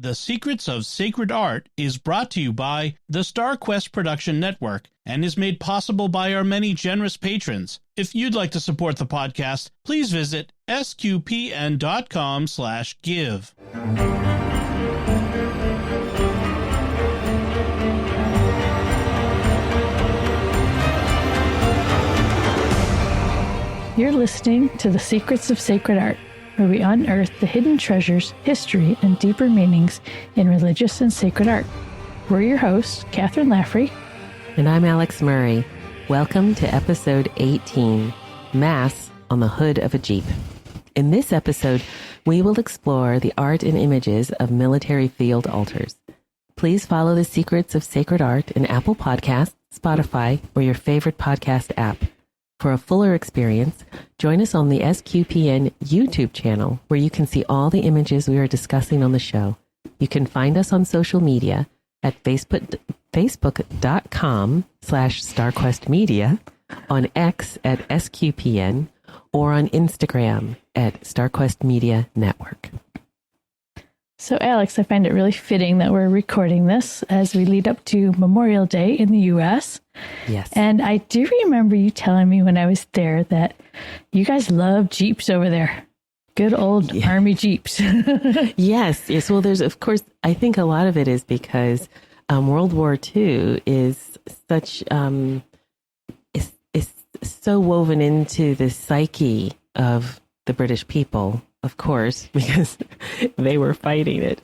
The Secrets of Sacred Art is brought to you by the StarQuest Production Network and is made possible by our many generous patrons. If you'd like to support the podcast, please visit sqpn.com/give. You're listening to The Secrets of Sacred Art, where we unearth the hidden treasures, history, and deeper meanings in religious and sacred art. We're your hosts, Kathryn Laffrey. And I'm Alix Murray. Welcome to episode 18, Mass on the Hood of a Jeep. In this episode, we will explore the art and images of military field altars. Please follow The Secrets of Sacred Art in Apple Podcasts, Spotify, or your favorite podcast app. For a fuller experience, join us on the SQPN YouTube channel, where you can see all the images we are discussing on the show. You can find us on social media at facebook.com/StarQuestMedia, on X at SQPN, or on Instagram at StarQuest Media Network. So, Alix, I find it really fitting that we're recording this as we lead up to Memorial Day in the U.S. Yes. And I do remember you telling me when I was there that you guys love Jeeps over there. Good old Army Jeeps. Yes. Well, there's, of course, I think a lot of it is because World War II is such, is so woven into the psyche of the British people, of course, because they were fighting it.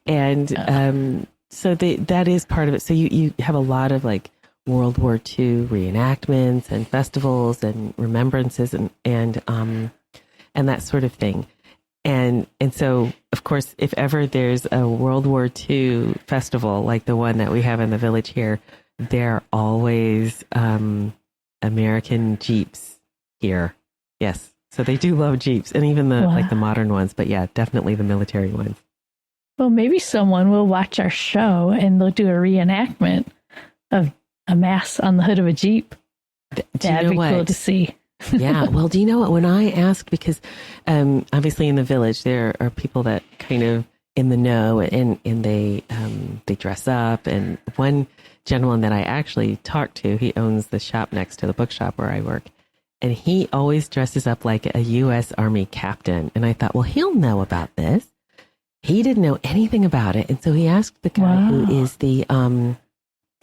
And so that is part of it. So you have a lot of like World War II reenactments and festivals and remembrances and that sort of thing. And so, of course, if ever there's a World War II festival like the one that we have in the village here, there are always American Jeeps here. Yes. So they do love Jeeps, and even the like the modern ones, but yeah, definitely the military ones. Well, maybe someone will watch our show and they'll do a reenactment of a mass on the hood of a Jeep. That'd be cool to see. Yeah. Well, do you know what? When I asked, because obviously in the village there are people that kind of in the know, and they dress up. And one gentleman that I actually talked to, he owns the shop next to the bookshop where I work. And he always dresses up like a U.S. Army captain. And I thought, well, he'll know about this. He didn't know anything about it. And so he asked the guy who is the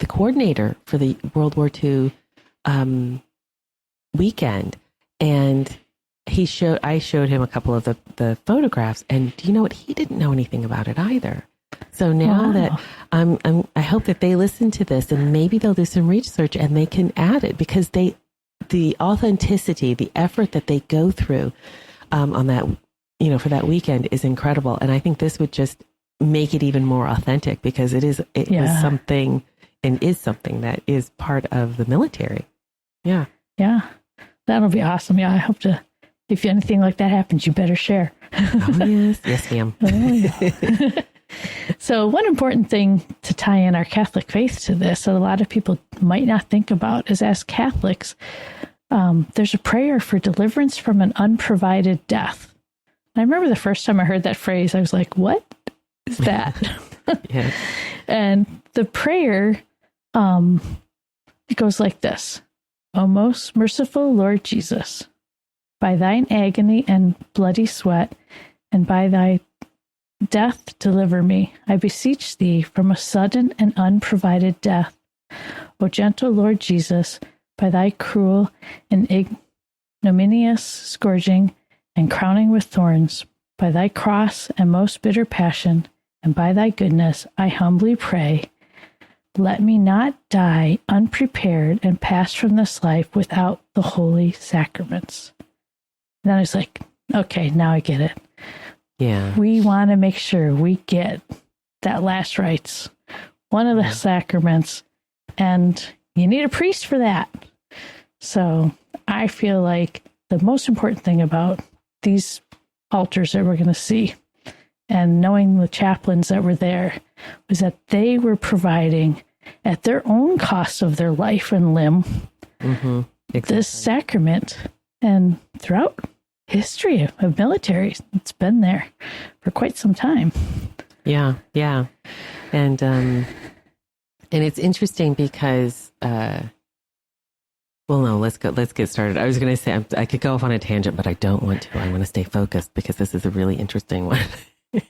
coordinator for the World War II weekend. And I showed him a couple of the photographs. And do you know what? He didn't know anything about it either. So now that I hope that they listen to this and maybe they'll do some research and they can add it, because the authenticity, the effort that they go through on that, for that weekend is incredible. And I think this would just make it even more authentic, because it was something and is something that is part of the military. Yeah. Yeah. That'll be awesome. Yeah. I hope if anything like that happens, you better share. Oh, yes. Yes, ma'am. So one important thing to tie in our Catholic faith to this, that a lot of people might not think about, is as Catholics, there's a prayer for deliverance from an unprovided death. And I remember the first time I heard that phrase, I was like, what is that? Yeah. And the prayer, it goes like this: O most merciful Lord Jesus, by thine agony and bloody sweat, and by thy death deliver me, I beseech thee, from a sudden and unprovided death. O gentle Lord Jesus, by thy cruel and ignominious scourging and crowning with thorns, by thy cross and most bitter passion, and by thy goodness, I humbly pray, let me not die unprepared and pass from this life without the holy sacraments. And I was like, okay, now I get it. Yeah. We want to make sure we get that last rites, one of the sacraments, and you need a priest for that. So I feel like the most important thing about these altars that we're going to see, and knowing the chaplains that were there, was that they were providing at their own cost of their life and limb this sacrament. And throughout history of militaries, it's been there for quite some time. Yeah. Yeah. And it's interesting because, well, no, let's get started. I was going to say, I could go off on a tangent, but I don't want to. I want to stay focused because this is a really interesting one.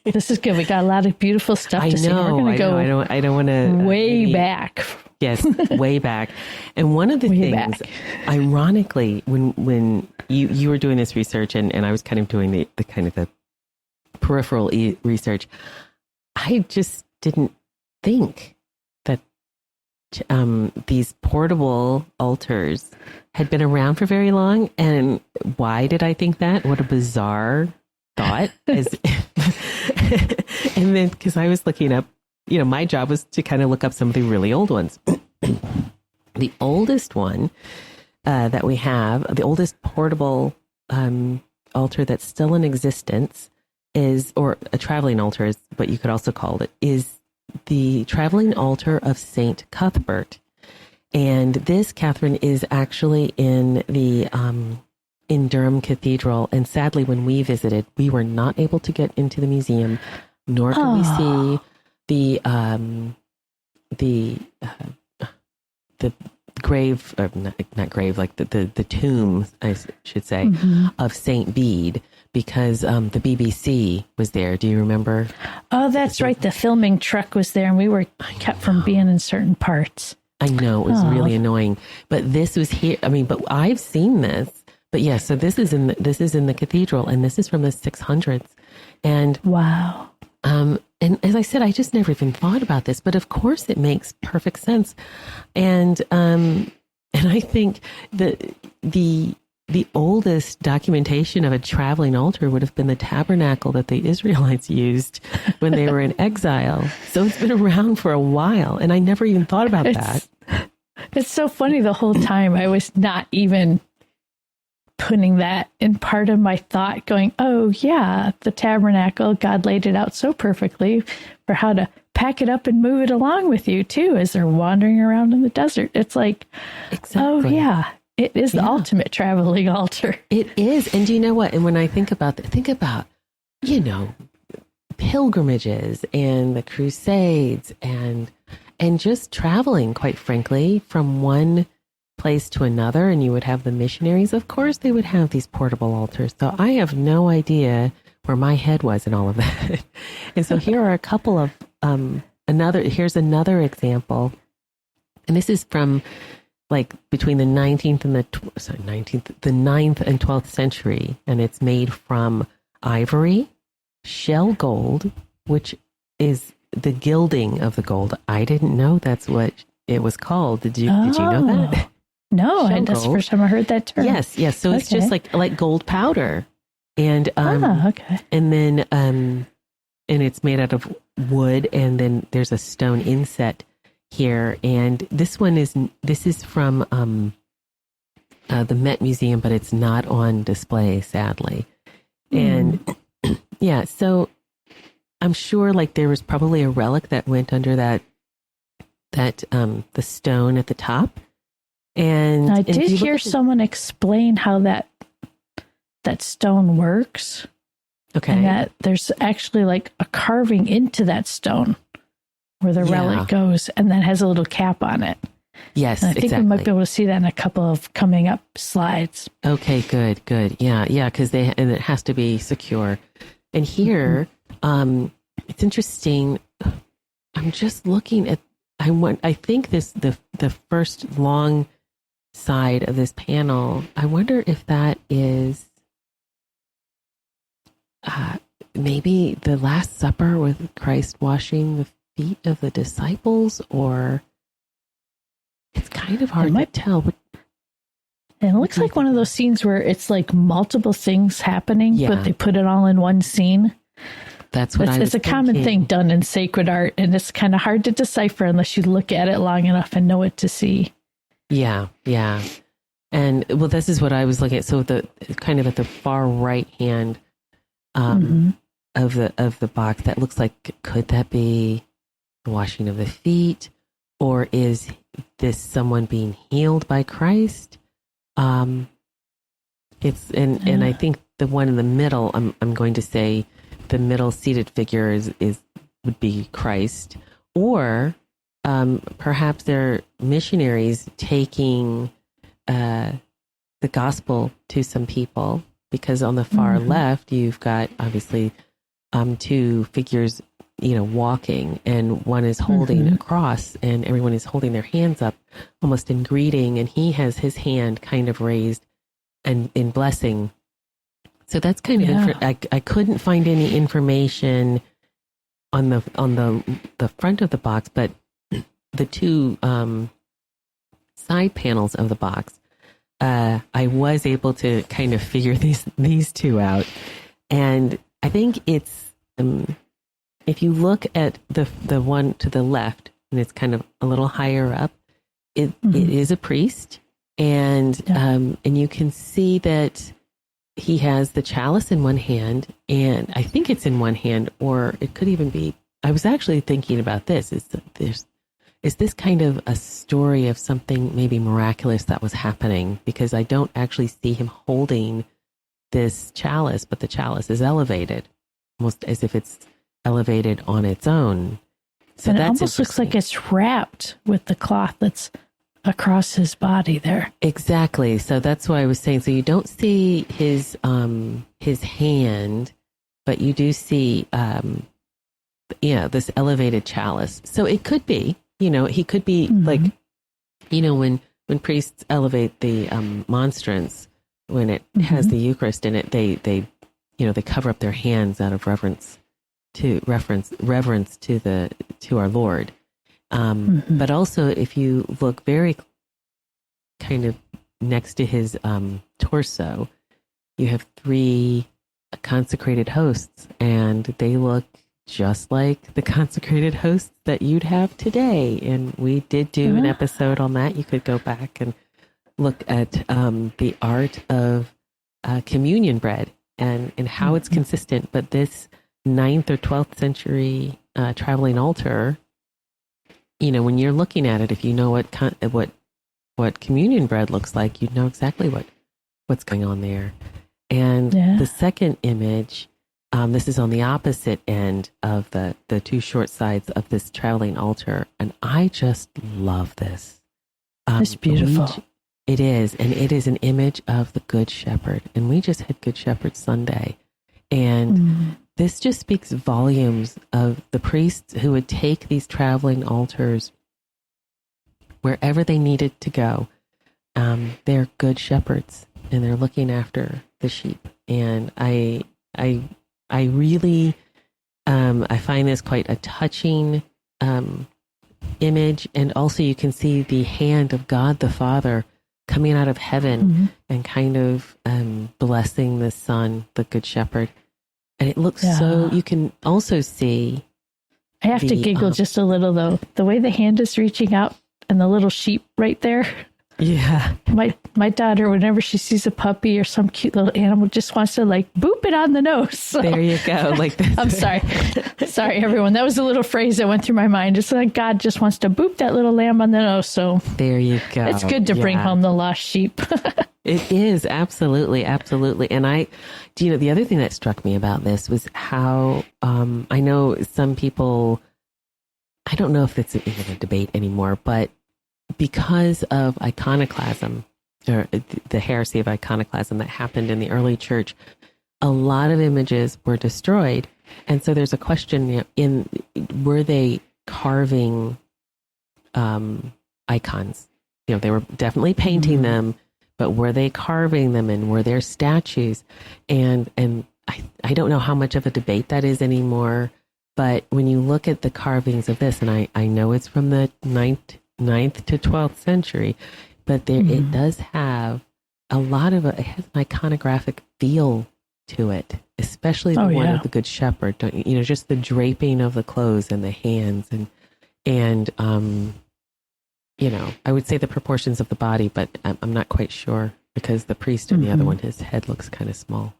This is good. We got a lot of beautiful stuff to see. We're going to go I don't want to way back. Yes, way back. And one of the things, ironically, when you were doing this research and I was kind of doing the kind of the peripheral research, I just didn't think that these portable altars had been around for very long. And why did I think that? What a bizarre thought. And then, because I was looking up, my job was to kind of look up some of the really old ones. The oldest one that we have, the oldest portable altar that's still in existence is, or a traveling altar is what you could also call it, is the traveling altar of Saint Cuthbert. And this, Kathryn, is actually in the in Durham Cathedral. And sadly, when we visited, we were not able to get into the museum, nor could we see the grave, or not grave, like the tomb, I should say, of Saint Bede, because the BBC was there. Do you remember? Oh, that's right. The filming truck was there, and we were kept from being in certain parts. I know, it was really annoying. But this was here. I mean, but I've seen this. But yeah, so this is in the cathedral, and this is from the 600s. And wow. And as I said, I just never even thought about this, but of course it makes perfect sense. And I think that the oldest documentation of a traveling altar would have been the tabernacle that the Israelites used when they were in exile. So it's been around for a while, and I never even thought about that. It's so funny. The whole time I was not even putting that in part of my thought, going, oh yeah, the tabernacle, God laid it out so perfectly for how to pack it up and move it along with you too, as they're wandering around in the desert. It's like, oh yeah, it is the ultimate traveling altar. It is. And do you know what? And when I think about pilgrimages and the Crusades and just traveling, quite frankly, from one place to another, and you would have the missionaries, of course they would have these portable altars. So I have no idea where my head was in all of that. And so here are a couple of here's another example. And this is from like between the 9th and the 9th and 12th century, and it's made from ivory, shell gold, which is the gilding of the gold. I didn't know that's what it was called. Did you know that? No, and that's the first time I heard that term. Yes. So it's just like gold powder, and okay. And then and it's made out of wood, and then there's a stone inset here, and this is from the Met Museum, but it's not on display, sadly. And yeah, so I'm sure like there was probably a relic that went under that the stone at the top. And I did hear someone explain how that stone works. Okay. And that there's actually like a carving into that stone where the relic goes, and then has a little cap on it. Yes, and I think we might be able to see that in a couple of coming up slides. Okay, good. Yeah, because and it has to be secure. And here, it's interesting. I'm just looking at. I think the first long side of this panel. I wonder if that is maybe the Last Supper with Christ washing the feet of the disciples, or it's kind of hard to tell. But and it looks like one of those scenes where it's like multiple things happening, but they put it all in one scene. That's what it's a common thing done in sacred art, and it's kind of hard to decipher unless you look at it long enough and know what to see. Yeah. And well, this is what I was looking at. So the kind of at the far right hand of the box, that looks like, could that be the washing of the feet, or is this someone being healed by Christ? It's and I think the one in the middle, I'm going to say the middle seated figure is would be Christ, or perhaps they're missionaries taking the gospel to some people, because on the far left, you've got obviously two figures, walking, and one is holding a cross, and everyone is holding their hands up almost in greeting, and he has his hand kind of raised and in blessing. So that's kind of, I couldn't find any information on the front of the box, but the two side panels of the box, I was able to kind of figure these two out. And I think it's, if you look at the one to the left, and it's kind of a little higher up, it is a priest. And you can see that he has the chalice in one hand, and I think it's in one hand, or it could even be, I was actually thinking about this, is this kind of a story of something maybe miraculous that was happening? Because I don't actually see him holding this chalice, but the chalice is elevated, almost as if it's elevated on its own. So and it that's almost looks like it's wrapped with the cloth that's across his body there. Exactly. So that's why I was saying, so you don't see his hand, but you do see, this elevated chalice. So it could be, he could be like, when priests elevate the monstrance, when it has the Eucharist in it, they cover up their hands out of reverence to our Lord. But also, if you look very kind of next to his torso, you have three consecrated hosts, and they look just like the consecrated hosts that you'd have today. And we did do an episode on that. You could go back and look at the art of communion bread and how it's consistent. But this 9th or 12th century traveling altar, when you're looking at it, if you know what communion bread looks like, you'd know exactly what's going on there. And the second image, this is on the opposite end of the two short sides of this traveling altar, and I just love this. It's beautiful. It is, and it is an image of the Good Shepherd, and we just had Good Shepherd Sunday, and this just speaks volumes of the priests who would take these traveling altars wherever they needed to go. They're good shepherds, and they're looking after the sheep. And I really, I find this quite a touching image. And also you can see the hand of God the Father coming out of heaven and kind of blessing the Son, the Good Shepherd. And it looks so, you can also see. I have to giggle just a little, though. The way the hand is reaching out and the little sheep right there. Yeah. My daughter, whenever she sees a puppy or some cute little animal, just wants to boop it on the nose. So, there you go. Like this. I'm sorry. Sorry, everyone. That was a little phrase that went through my mind. It's like God just wants to boop that little lamb on the nose. So there you go. It's good to bring home the lost sheep. It is. Absolutely. Absolutely. And the other thing that struck me about this was how, I know some people, I don't know if it's even a debate anymore, but because of iconoclasm, or the heresy of iconoclasm that happened in the early church, a lot of images were destroyed. And so there's a question were they carving icons? They were definitely painting them, but were they carving them, and were there statues? And I don't know how much of a debate that is anymore, but when you look at the carvings of this, and I know it's from the 9th to 12th century, but it does have a lot of it has an iconographic feel to it, especially the one of the Good Shepherd. Don't you? Just the draping of the clothes and the hands, and I would say the proportions of the body, but I'm not quite sure, because the priest in the other one, his head looks kind of small.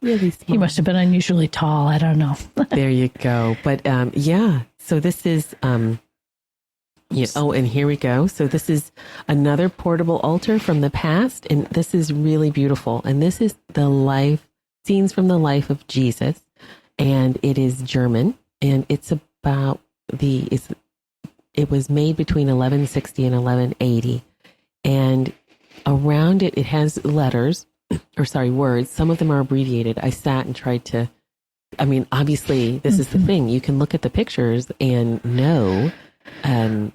Really small. He must have been unusually tall. I don't know. There you go. But so this is and here we go. So this is another portable altar from the past, and this is really beautiful. And this is scenes from the life of Jesus. and it is German, and it's about it was made between 1160 and 1180, and around it has letters, words. Some of them are abbreviated. I sat and tried to, obviously this is the thing. You can look at the pictures and know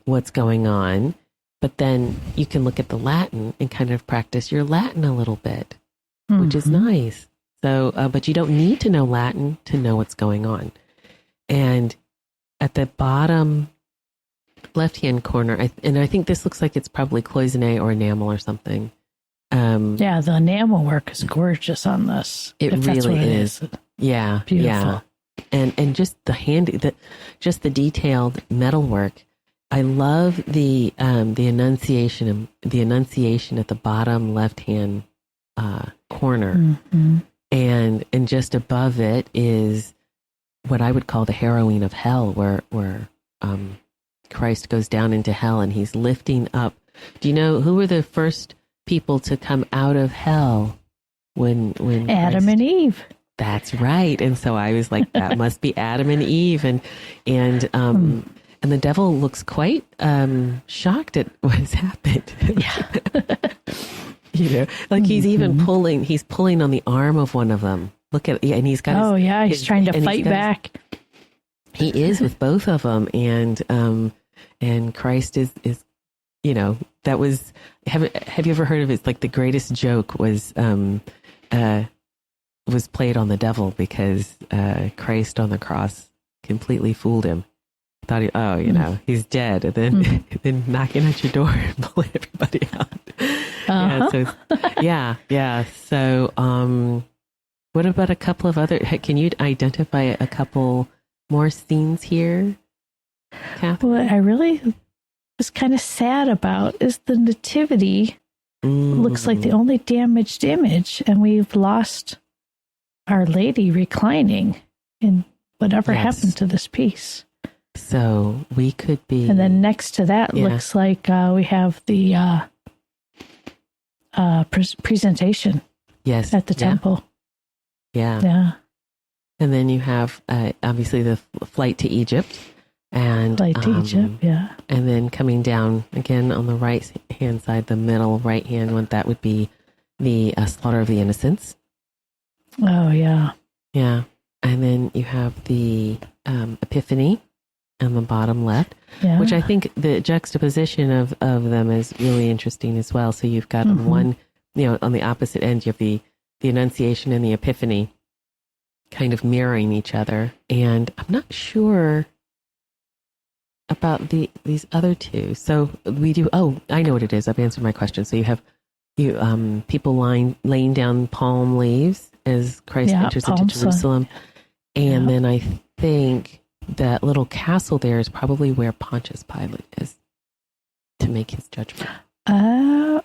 what's going on, but then you can look at the Latin and kind of practice your Latin a little bit, which is nice. So, but you don't need to know Latin to know what's going on. And at the bottom left-hand corner, I think this looks like it's probably cloisonne or enamel or something. Yeah, the enamel work is gorgeous on this. It really is. Yeah, beautiful. Yeah. And just just the detailed metal work. I love the Annunciation at the bottom left-hand corner, and just above it is what I would call the harrowing of hell, where Christ goes down into hell and he's lifting up. Do you know who were the first people to come out of hell when Adam and Eve? That's right. And so I was like, that must be Adam and Eve, and the devil looks quite shocked at what's happened. Yeah. Like he's even pulling on the arm of one of them. Look at, and he's got he's trying to fight back. He is with both of them, and Christ is that was, have you ever heard of it? It's like the greatest joke was played on the devil, because Christ on the cross completely fooled him. Thought he's dead, and then knocking at your door and pulling everybody out. So what about a couple of other? Can you identify a couple more scenes here, Kathryn? What I really was kind of sad about is the nativity. Looks like the only damaged image, and we've lost Our Lady reclining in whatever happened to this piece. So we could be, and then next to that looks like we have the presentation. Yes, at the temple. Yeah. And then you have obviously the flight to Egypt, and Egypt. And then coming down again on the right hand side, the middle right hand one, that would be the slaughter of the innocents. Oh yeah. And then you have the Epiphany on the bottom left, which I think the juxtaposition of them is really interesting as well. So you've got on one, on the opposite end, you have the Annunciation and the Epiphany kind of mirroring each other. And I'm not sure about these other two. So we do, I know what it is. I've answered my question. So you have people laying down palm leaves as Christ enters into Jerusalem. And then I think that little castle there is probably where Pontius Pilate is to make his judgment.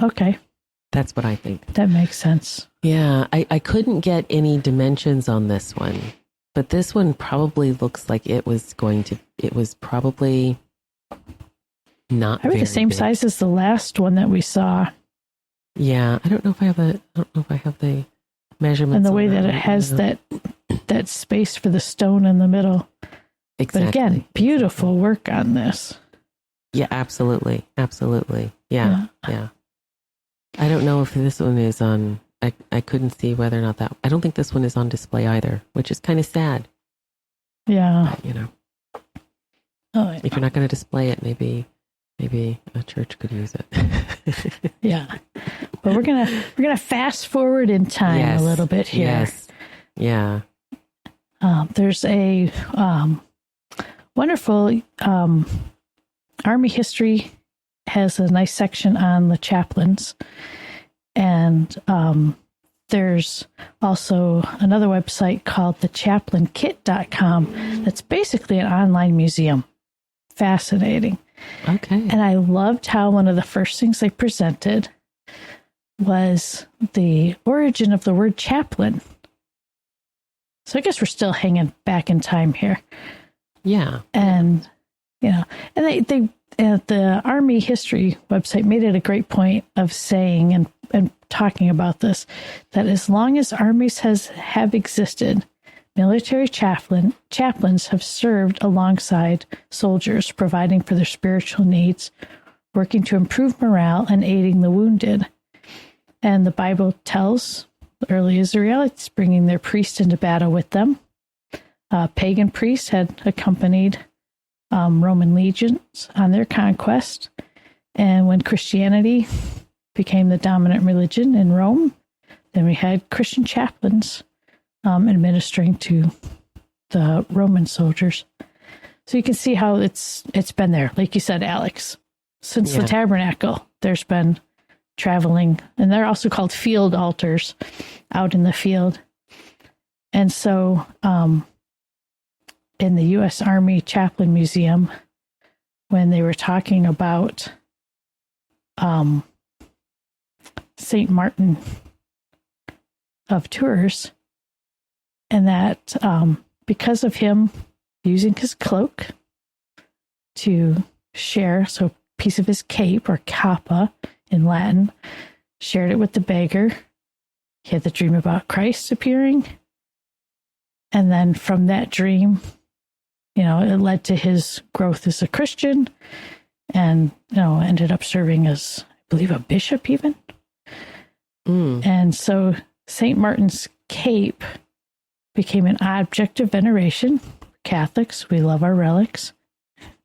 Okay. That's what I think. That makes sense. Yeah, I couldn't get any dimensions on this one, but this one probably looks like it was probably not probably the same size as the last one that we saw. Yeah, I don't know if I have the measurements. And the way that it has that space for the stone in the middle. Exactly. But again, beautiful work on this. Yeah, absolutely. Yeah. I don't know if this one is on, I couldn't see whether or not I don't think this one is on display either, which is kind of sad. Yeah. But, if you're not going to display it, maybe a church could use it. Yeah. But we're gonna fast forward in time a little bit here. Yes. Yeah. There's a wonderful Army history has a nice section on the chaplains, and there's also another website called thechaplainkit.com that's basically an online museum. Fascinating. Okay. And I loved how one of the first things they presented was the origin of the word chaplain. So I guess we're still hanging back in time here. Yeah. And, and they at the Army history website made it a great point of saying and talking about this, that as long as armies have existed, military chaplains have served alongside soldiers, providing for their spiritual needs, working to improve morale, and aiding the wounded. And the Bible tells the early Israelites bringing their priests into battle with them. Pagan priests had accompanied Roman legions on their conquest. And when Christianity became the dominant religion in Rome, then we had Christian chaplains administering to the Roman soldiers. So you can see how it's been there. Like you said, Alix, since the tabernacle, there's been traveling, and they're also called field altars out in the field. And so in the U.S. Army Chaplain Museum, when they were talking about St. Martin of Tours, and that because of him using his cloak to share, so a piece of his cape, or capa in Latin, shared it with the beggar. He had the dream about Christ appearing. And then from that dream, it led to his growth as a Christian, and, ended up serving as, I believe, a bishop even. And so St. Martin's cape became an object of veneration. Catholics, we love our relics.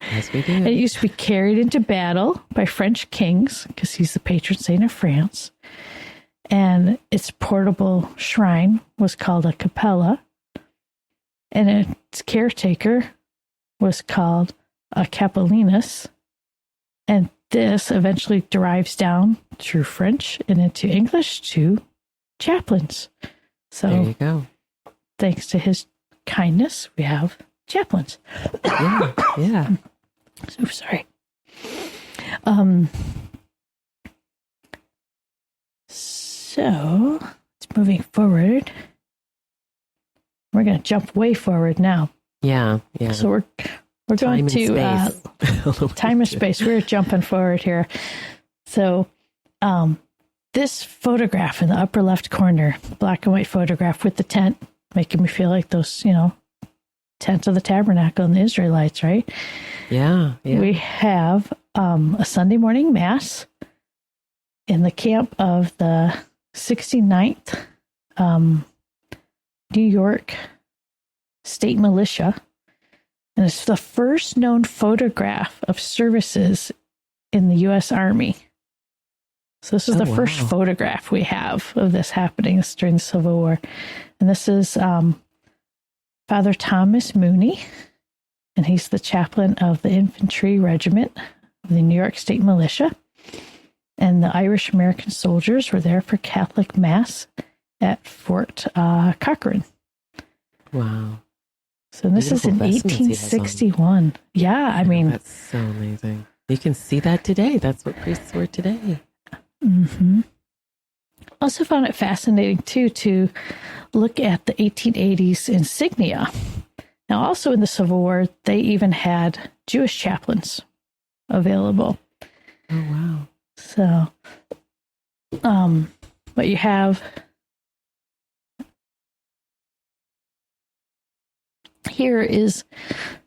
Yes, we do. It used to be carried into battle by French kings because he's the patron saint of France. And its portable shrine was called a capella. And its caretaker was called a capellinus. And this eventually derives down through French and into English to chaplains. So there you go. Thanks to his kindness, we have chaplains. Yeah. So sorry. So it's moving forward. We're going to jump way forward now. Yeah. So we're going to time and space. We're jumping forward here. So this photograph in the upper left corner, black and white photograph with the tent, making me feel like those, tents of the tabernacle and the Israelites, right? Yeah. We have a Sunday morning mass in the camp of the 69th New York State Militia. And it's the first known photograph of services in the U.S. Army. So this is the first photograph we have of this happening. This is during the Civil War. And this is Father Thomas Mooney, and he's the chaplain of the Infantry Regiment of the New York State Militia. And the Irish American soldiers were there for Catholic Mass at Fort Cochrane. Wow. So this is in 1861. Yeah, I mean. That's so amazing. You can see that today. That's what priests were today. Mm-hmm. Also found it fascinating, too, to look at the 1880s insignia. Now, also in the Civil War, they even had Jewish chaplains available. Oh, wow. So, what you have here is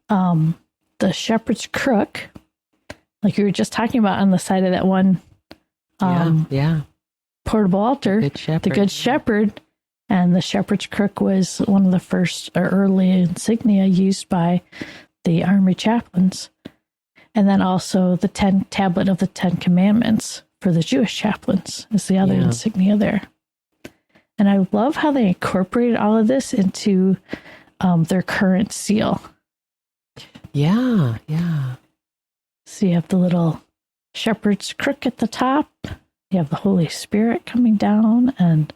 the shepherd's crook, like you were just talking about on the side of that one portable altar, the Good Shepherd. And the shepherd's crook was one of the first or early insignia used by the Army chaplains. And then also the tablet of the 10 Commandments for the Jewish chaplains is the other insignia there. And I love how they incorporated all of this into their current seal. Yeah. So you have the little shepherd's crook at the top. You have the Holy Spirit coming down, and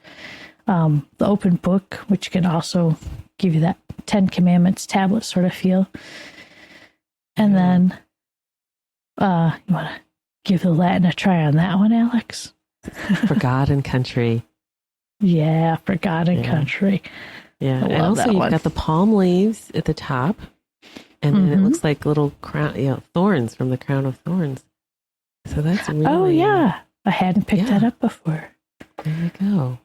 the open book, which can also give you that 10 Commandments tablet sort of feel. And then you want to give the Latin a try on that one, Alix? For God and country. Yeah, for God and country. Yeah, and also you've got the palm leaves at the top, and then it looks like little crown, thorns from the crown of thorns. So that's really... Oh, yeah. I hadn't picked that up before. There you go.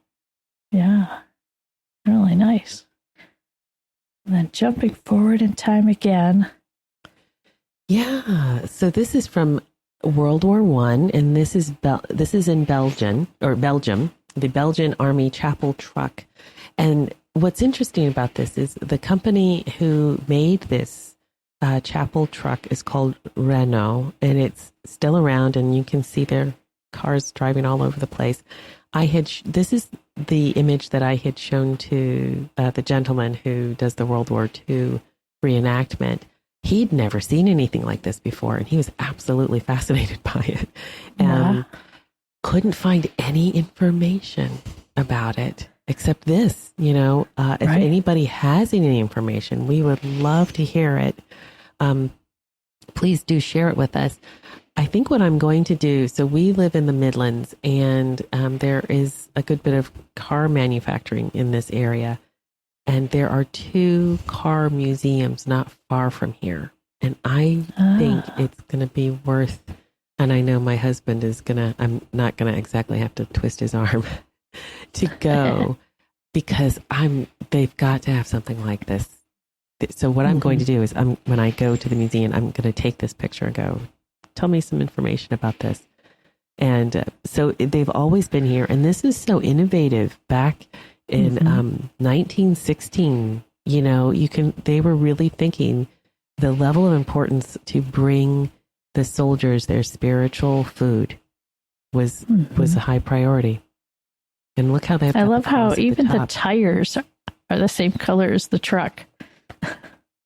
Yeah. Really nice. And then jumping forward in time again. Yeah. So this is from World War One, and this is in Belgium, the Belgian Army chapel truck. And what's interesting about this is the company who made this chapel truck is called Renault, and it's still around, and you can see their cars driving all over the place. This is the image that I had shown to the gentleman who does the World War II reenactment. He'd never seen anything like this before, and he was absolutely fascinated by it. Couldn't find any information about it except this. If anybody has any information, we would love to hear it. Please do share it with us. I think what I'm going to do, so we live in the Midlands, and there is a good bit of car manufacturing in this area. And there are 2 car museums not far from here. And I think it's going to be worth, and I know my husband is I'm not going to exactly have to twist his arm to go, because they've got to have something like this. So what I'm going to do is when I go to the museum, I'm going to take this picture and go, tell me some information about this. And so they've always been here. And this is so innovative. Back in 1916, they were really thinking the level of importance to bring the soldiers their spiritual food was a high priority. And look how they have. I love how even the tires are the same color as the truck.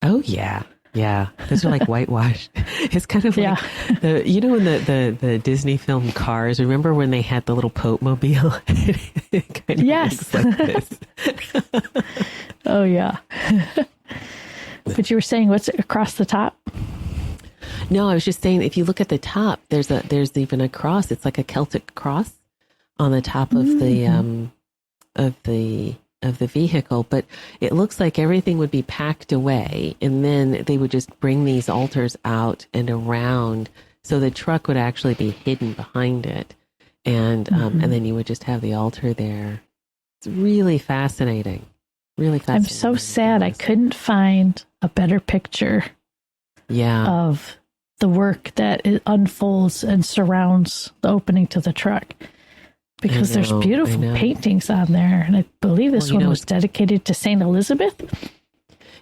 Oh yeah. Yeah, those are like whitewashed. It's kind of like in the Disney film Cars. Remember when they had the little Pope mobile? It kind of looks like this. Oh yeah. But you were saying what's across the top? No, I was just saying if you look at the top, there's even a cross. It's like a Celtic cross on the top of the vehicle, but it looks like everything would be packed away, and then they would just bring these altars out and around, so the truck would actually be hidden behind it, and then you would just have the altar there. It's really fascinating. Really fascinating. I'm so sad I couldn't find a better picture of the work that unfolds and surrounds the opening to the truck. Because there's beautiful paintings on there. And I believe this one was dedicated to St. Elizabeth.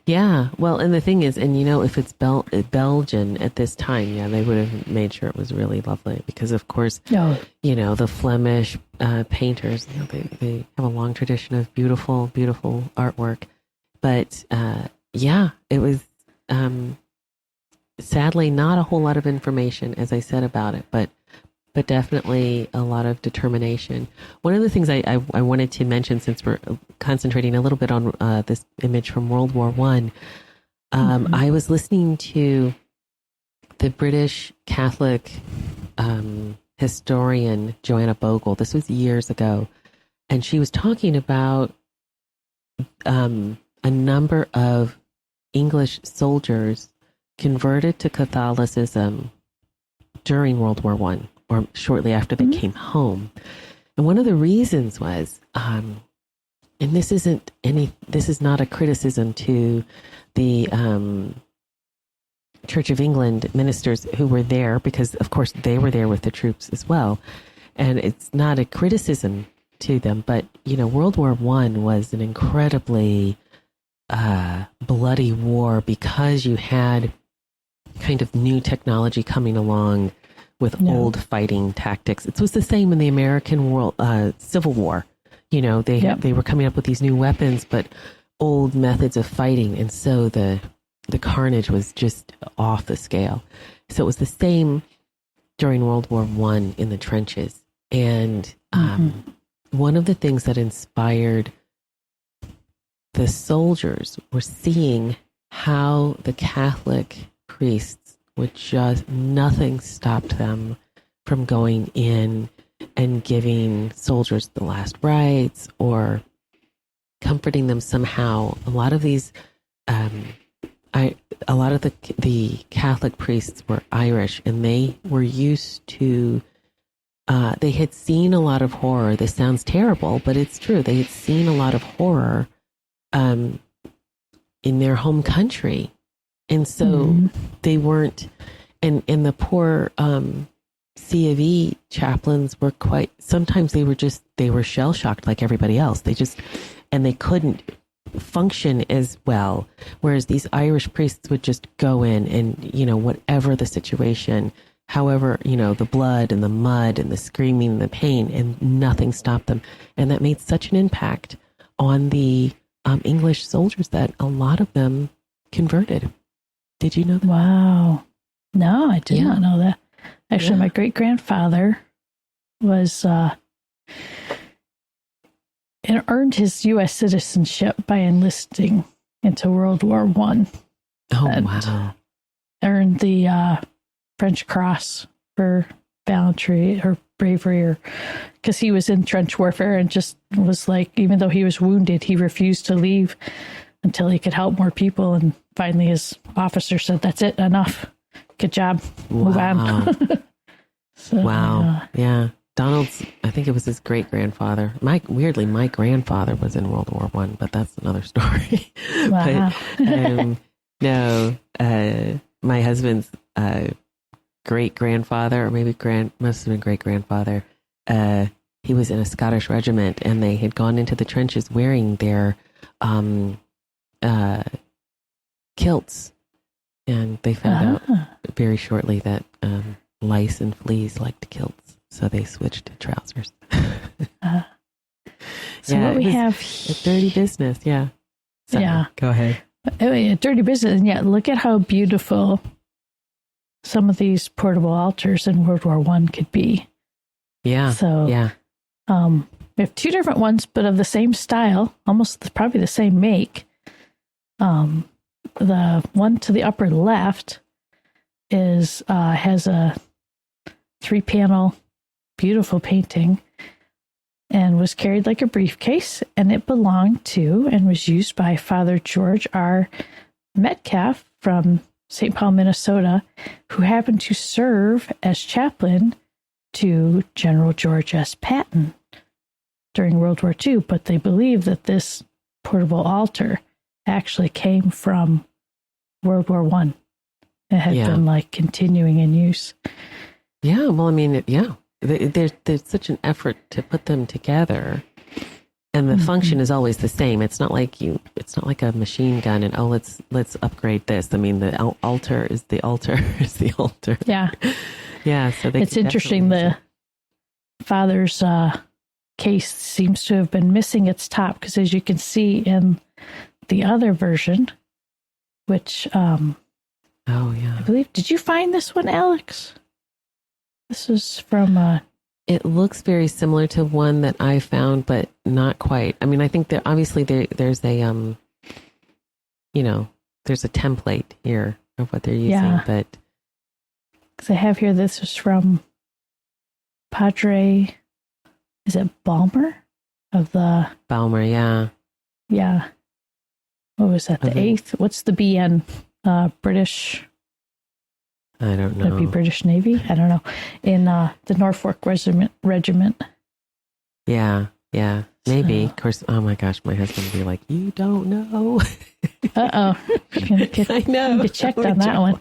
Yeah. Well, and the thing is, if it's Belgian at this time, they would have made sure it was really lovely. Because, of course, the Flemish painters, they have a long tradition of beautiful, beautiful artwork. But, it was sadly not a whole lot of information, as I said, about it. But definitely a lot of determination. One of the things I wanted to mention, since we're concentrating a little bit on this image from World War One, I was listening to the British Catholic historian Joanna Bogle. This was years ago, and she was talking about a number of English soldiers converted to Catholicism during World War One, or shortly after they came home. And one of the reasons was, and this is not a criticism to the Church of England ministers who were there, because of course they were there with the troops as well. And it's not a criticism to them, but World War One was an incredibly bloody war, because you had kind of new technology coming along with old fighting tactics. It was the same in the American Civil War. They were coming up with these new weapons, but old methods of fighting. And so the carnage was just off the scale. So it was the same during World War One in the trenches. And one of the things that inspired the soldiers were seeing how the Catholic priests nothing stopped them from going in and giving soldiers the last rites or comforting them somehow. A lot of these, the Catholic priests were Irish, and they were used to, they had seen a lot of horror. This sounds terrible, but it's true. They had seen a lot of horror in their home country. And so they weren't, and the poor C of E chaplains were sometimes they were shell shocked like everybody else. And they couldn't function as well. Whereas these Irish priests would just go in and, whatever the situation, however, the blood and the mud and the screaming and the pain, and nothing stopped them. And that made such an impact on the English soldiers that a lot of them converted. Did you know that? Wow. No, I did not know that. Actually, my great-grandfather was earned his U.S. citizenship by enlisting into World War I. Oh, wow. Earned the French Cross for gallantry or bravery, because he was in trench warfare and just was like, even though he was wounded, he refused to leave until he could help more people. And finally his officer said, "That's it, enough. Good job. Move on." So, wow. Yeah. Donald's, I think it was his great-grandfather. Weirdly, my grandfather was in World War I, but that's another story. Wow. But, no, my husband's great-grandfather, or maybe must have been great-grandfather, he was in a Scottish regiment, and they had gone into the trenches wearing their kilts. And they found out very shortly that lice and fleas liked kilts, so they switched to trousers. So what we have... A dirty business, yeah. So, yeah. Go ahead. A dirty business, and yet look at how beautiful some of these portable altars in World War I could be. Yeah. So, yeah. We have two different ones, but of the same style, almost probably the same make. The one to the upper left has a 3-panel beautiful painting and was carried like a briefcase, and it belonged to and was used by Father George R. Metcalf from St. Paul, Minnesota, who happened to serve as chaplain to General George S. Patton during World War II. But they believe that this portable altar actually came from World War I. It had been like continuing in use. Yeah, well, I mean, there's such an effort to put them together, and the function is always the same. It's not like a machine gun and let's upgrade this. I mean, the altar is the altar is the altar. Yeah, yeah. So it's interesting. The father's case seems to have been missing its top, because as you can see in the other version, which I believe, did you find this one, Alix? This is from it looks very similar to one that I found, but not quite. I mean, I think there's a there's a template here of what they're using, but because I have here, this is from Padre, is it Balmer of the Balmer? Yeah. What was that? The 8th? What's the BN? British. I don't know. Would it be British Navy? I don't know. In the Norfolk Regiment. Yeah. Maybe. So. Of course. Oh my gosh, my husband would be like, "You don't know." I know. Get checked on that one.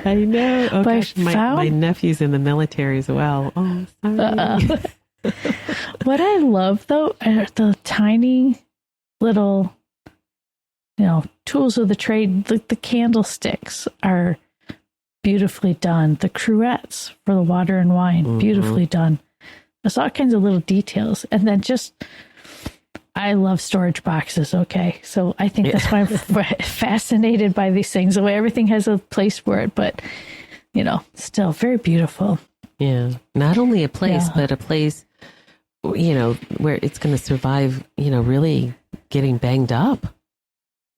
I know. Oh gosh, my nephew's in the military as well. Oh, sorry. What I love though are the tiny little, tools of the trade. The candlesticks are beautifully done. The cruettes for the water and wine, beautifully done. There's all kinds of little details. And then I love storage boxes. Okay. So I think that's why I'm fascinated by these things. The way everything has a place for it, but, still very beautiful. Yeah. Not only a place, but a place, where it's going to survive, really getting banged up.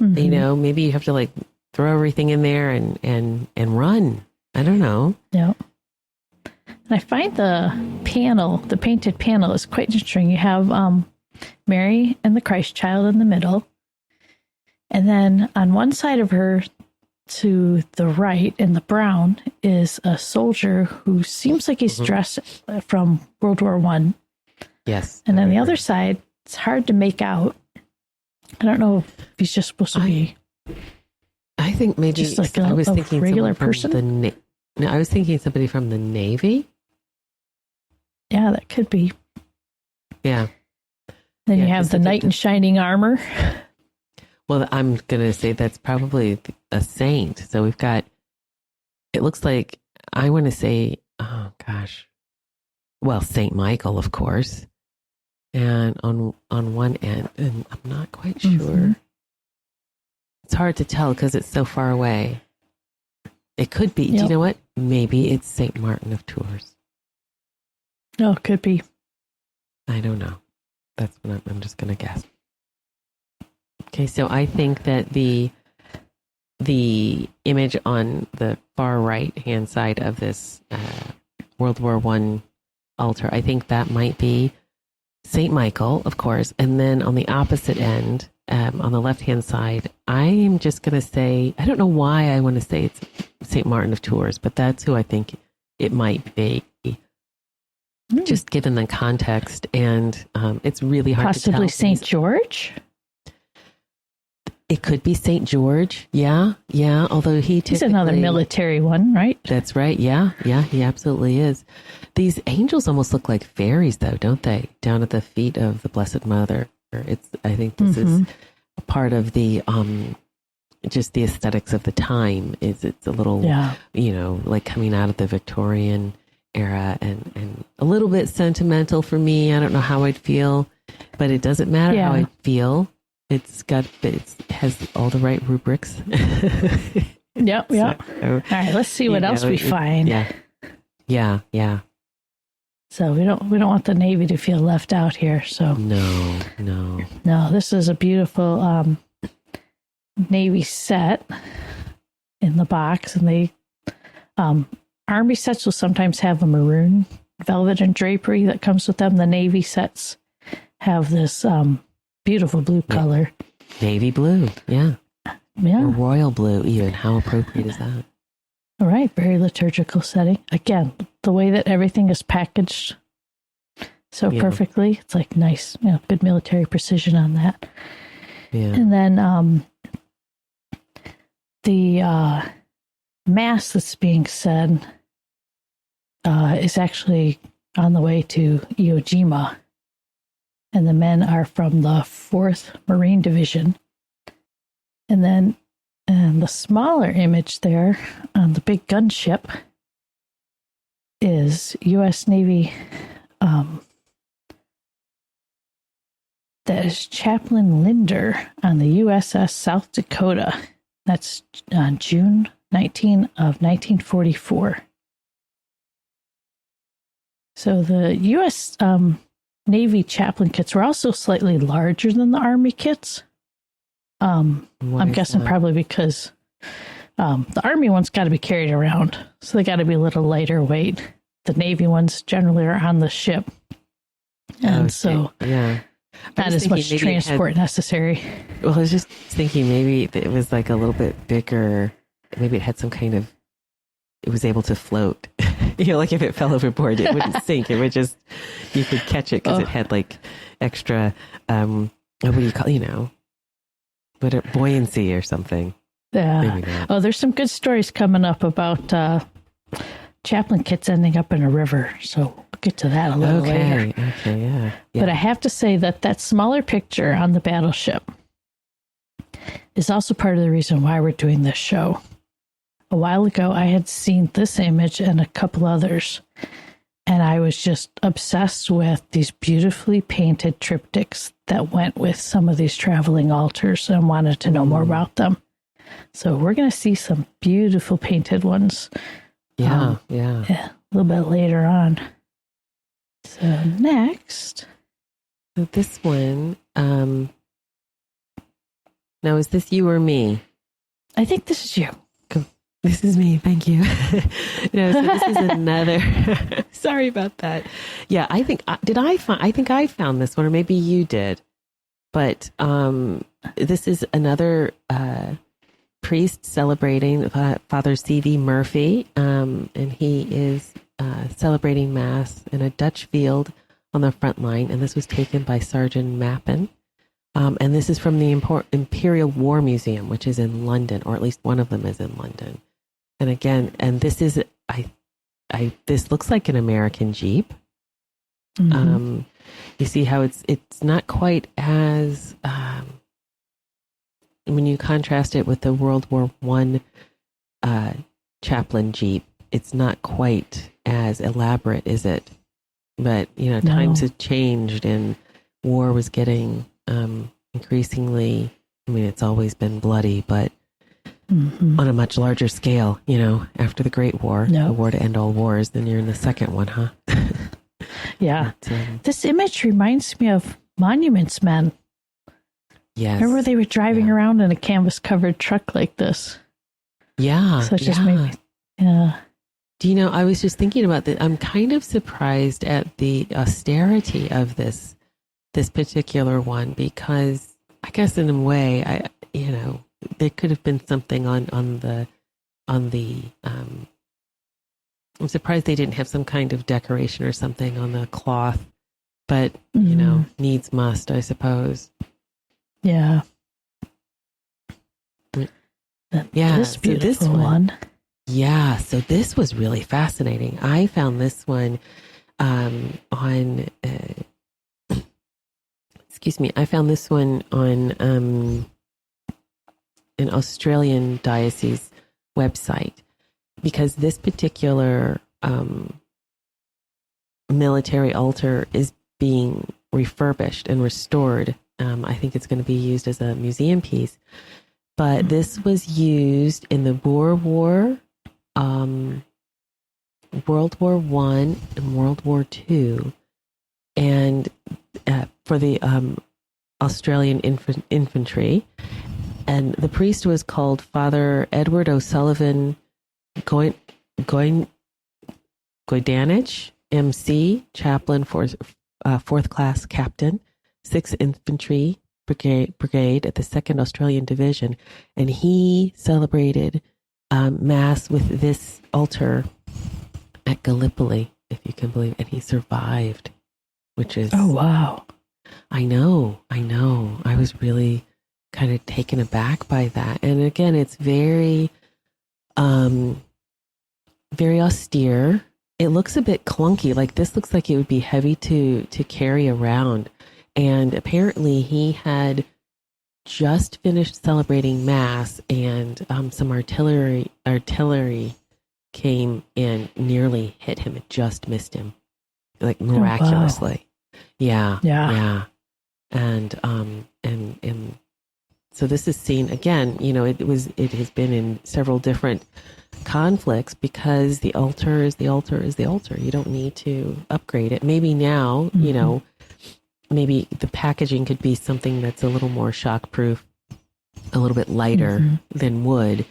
Mm-hmm. Maybe you have to throw everything in there and run. I don't know. Yeah. And I find the painted panel is quite interesting. You have Mary and the Christ child in the middle. And then on one side of her to the right in the brown is a soldier who seems like he's dressed from World War I. Yes. And then the other side, it's hard to make out. I don't know if he's just supposed to be I think maybe Just like I was thinking regular someone from person? no, I was thinking somebody from the Navy. Yeah, that could be. Yeah. Then you Yeah, have 'cause the I think knight in shining armor. Well, I'm going to say that's probably a saint. So we've got, it looks like, I want to say, oh gosh, well, Saint Michael, of course. And on one end, and I'm not quite sure. Mm-hmm. It's hard to tell because it's so far away. It could be, do Yep. you know what? Maybe it's Saint Martin of Tours. Oh, it could be. I don't know. That's what I'm just going to guess. Okay, so I think that the image on the far right hand side of this World War I altar, I think that might be Saint Michael, of course, and then on the opposite end, on the left hand side, I'm just going to say, I don't know why I want to say it's Saint Martin of Tours, but that's who I think it might be. Just given the context, and it's really hard to tell. Possibly St. George? It could be St. George. Yeah. Although he's another military one, right? That's right. Yeah. He absolutely is. These angels almost look like fairies, though, don't they? Down at the feet of the Blessed Mother. I think this is a part of the just the aesthetics of the time. It's a little, like coming out of the Victorian era and a little bit sentimental for me. I don't know how I'd feel, but it doesn't matter how I feel. It has all the right rubrics. Yep. So, all right, let's see what else we find. Yeah. So we don't want the Navy to feel left out here. So no. This is a beautiful Navy set in the box, and they Army sets will sometimes have a maroon velvet and drapery that comes with them. The Navy sets have this beautiful blue color. Navy blue, yeah. Or royal blue, even. How appropriate is that? All right, very liturgical setting. Again, the way that everything is packaged so perfectly. It's like nice, good military precision on that. Yeah. And then the mass that's being said is actually on the way to Iwo Jima. And the men are from the 4th Marine Division. And then the smaller image there on the big gunship is U.S. Navy. That is Chaplain Linder on the USS South Dakota. That's on June 19 of 1944. So the U.S. Navy chaplain kits were also slightly larger than the Army kits. I'm guessing probably because the Army ones got to be carried around, so they got to be a little lighter weight. The Navy ones generally are on the ship, and not as much transport necessary. Well, I was just thinking maybe it was like a little bit bigger. Maybe it had some kind of. It was able to float. Like if it fell overboard, it wouldn't sink. It would just, you could catch it because it had like extra, what do you call, buoyancy or something. Yeah. Oh, there's some good stories coming up about chaplain kits ending up in a river. So we'll get to that a little later. Okay, yeah. But I have to say that smaller picture on the battleship is also part of the reason why we're doing this show. A while ago, I had seen this image and a couple others, and I was just obsessed with these beautifully painted triptychs that went with some of these traveling altars and wanted to know more about them. So we're going to see some beautiful painted ones. Yeah, a little bit later on. So next. So this one, now is this you or me? I think this is you. This is me. Thank you. No, so this is another. Sorry about that. Yeah, I think I found this one, or maybe you did. But this is another priest celebrating Father C.V. Murphy, and he is celebrating Mass in a Dutch field on the front line. And this was taken by Sergeant Mappen And this is from the Imperial War Museum, which is in London, or at least one of them is in London. And again, and this is, this looks like an American Jeep. You see how it's not quite as, when you contrast it with the World War One chaplain Jeep, it's not quite as elaborate, is it? But, times have changed and war was getting increasingly, it's always been bloody, but on a much larger scale, after the Great War, the war to end all wars, then you're in the second one, huh? Yeah. But, this image reminds me of Monuments Men. Yes. Remember they were driving around in a canvas-covered truck like this? Yeah. So it just made me, yeah. Do you know, I was just thinking about that. I'm kind of surprised at the austerity of this particular one, because I guess in a way, there could have been something on the I'm surprised they didn't have some kind of decoration or something on the cloth, but needs must, I suppose. Yeah. Yeah. This beautiful one. Yeah. So this was really fascinating. I found this one on an Australian diocese website, because this particular military altar is being refurbished and restored. I think it's going to be used as a museum piece, but this was used in the World War I and World War II, and for the Australian infantry. And the priest was called Father Edward O'Sullivan Goidanich, MC, chaplain for 4th class captain, 6th Infantry Brigade at the 2nd Australian Division. And he celebrated Mass with this altar at Gallipoli, if you can believe it. And he survived, which is... Oh, wow. I know. I was really kind of taken aback by that. And again, it's very, very austere. It looks a bit clunky. Like this looks like it would be heavy to carry around. And apparently he had just finished celebrating Mass, and some artillery came and nearly hit him. It just missed him, like miraculously. Oh, wow. Yeah. And so this is seen again, it has been in several different conflicts, because the altar is the altar is the altar. You don't need to upgrade it. Maybe now, maybe the packaging could be something that's a little more shockproof, a little bit lighter than wood,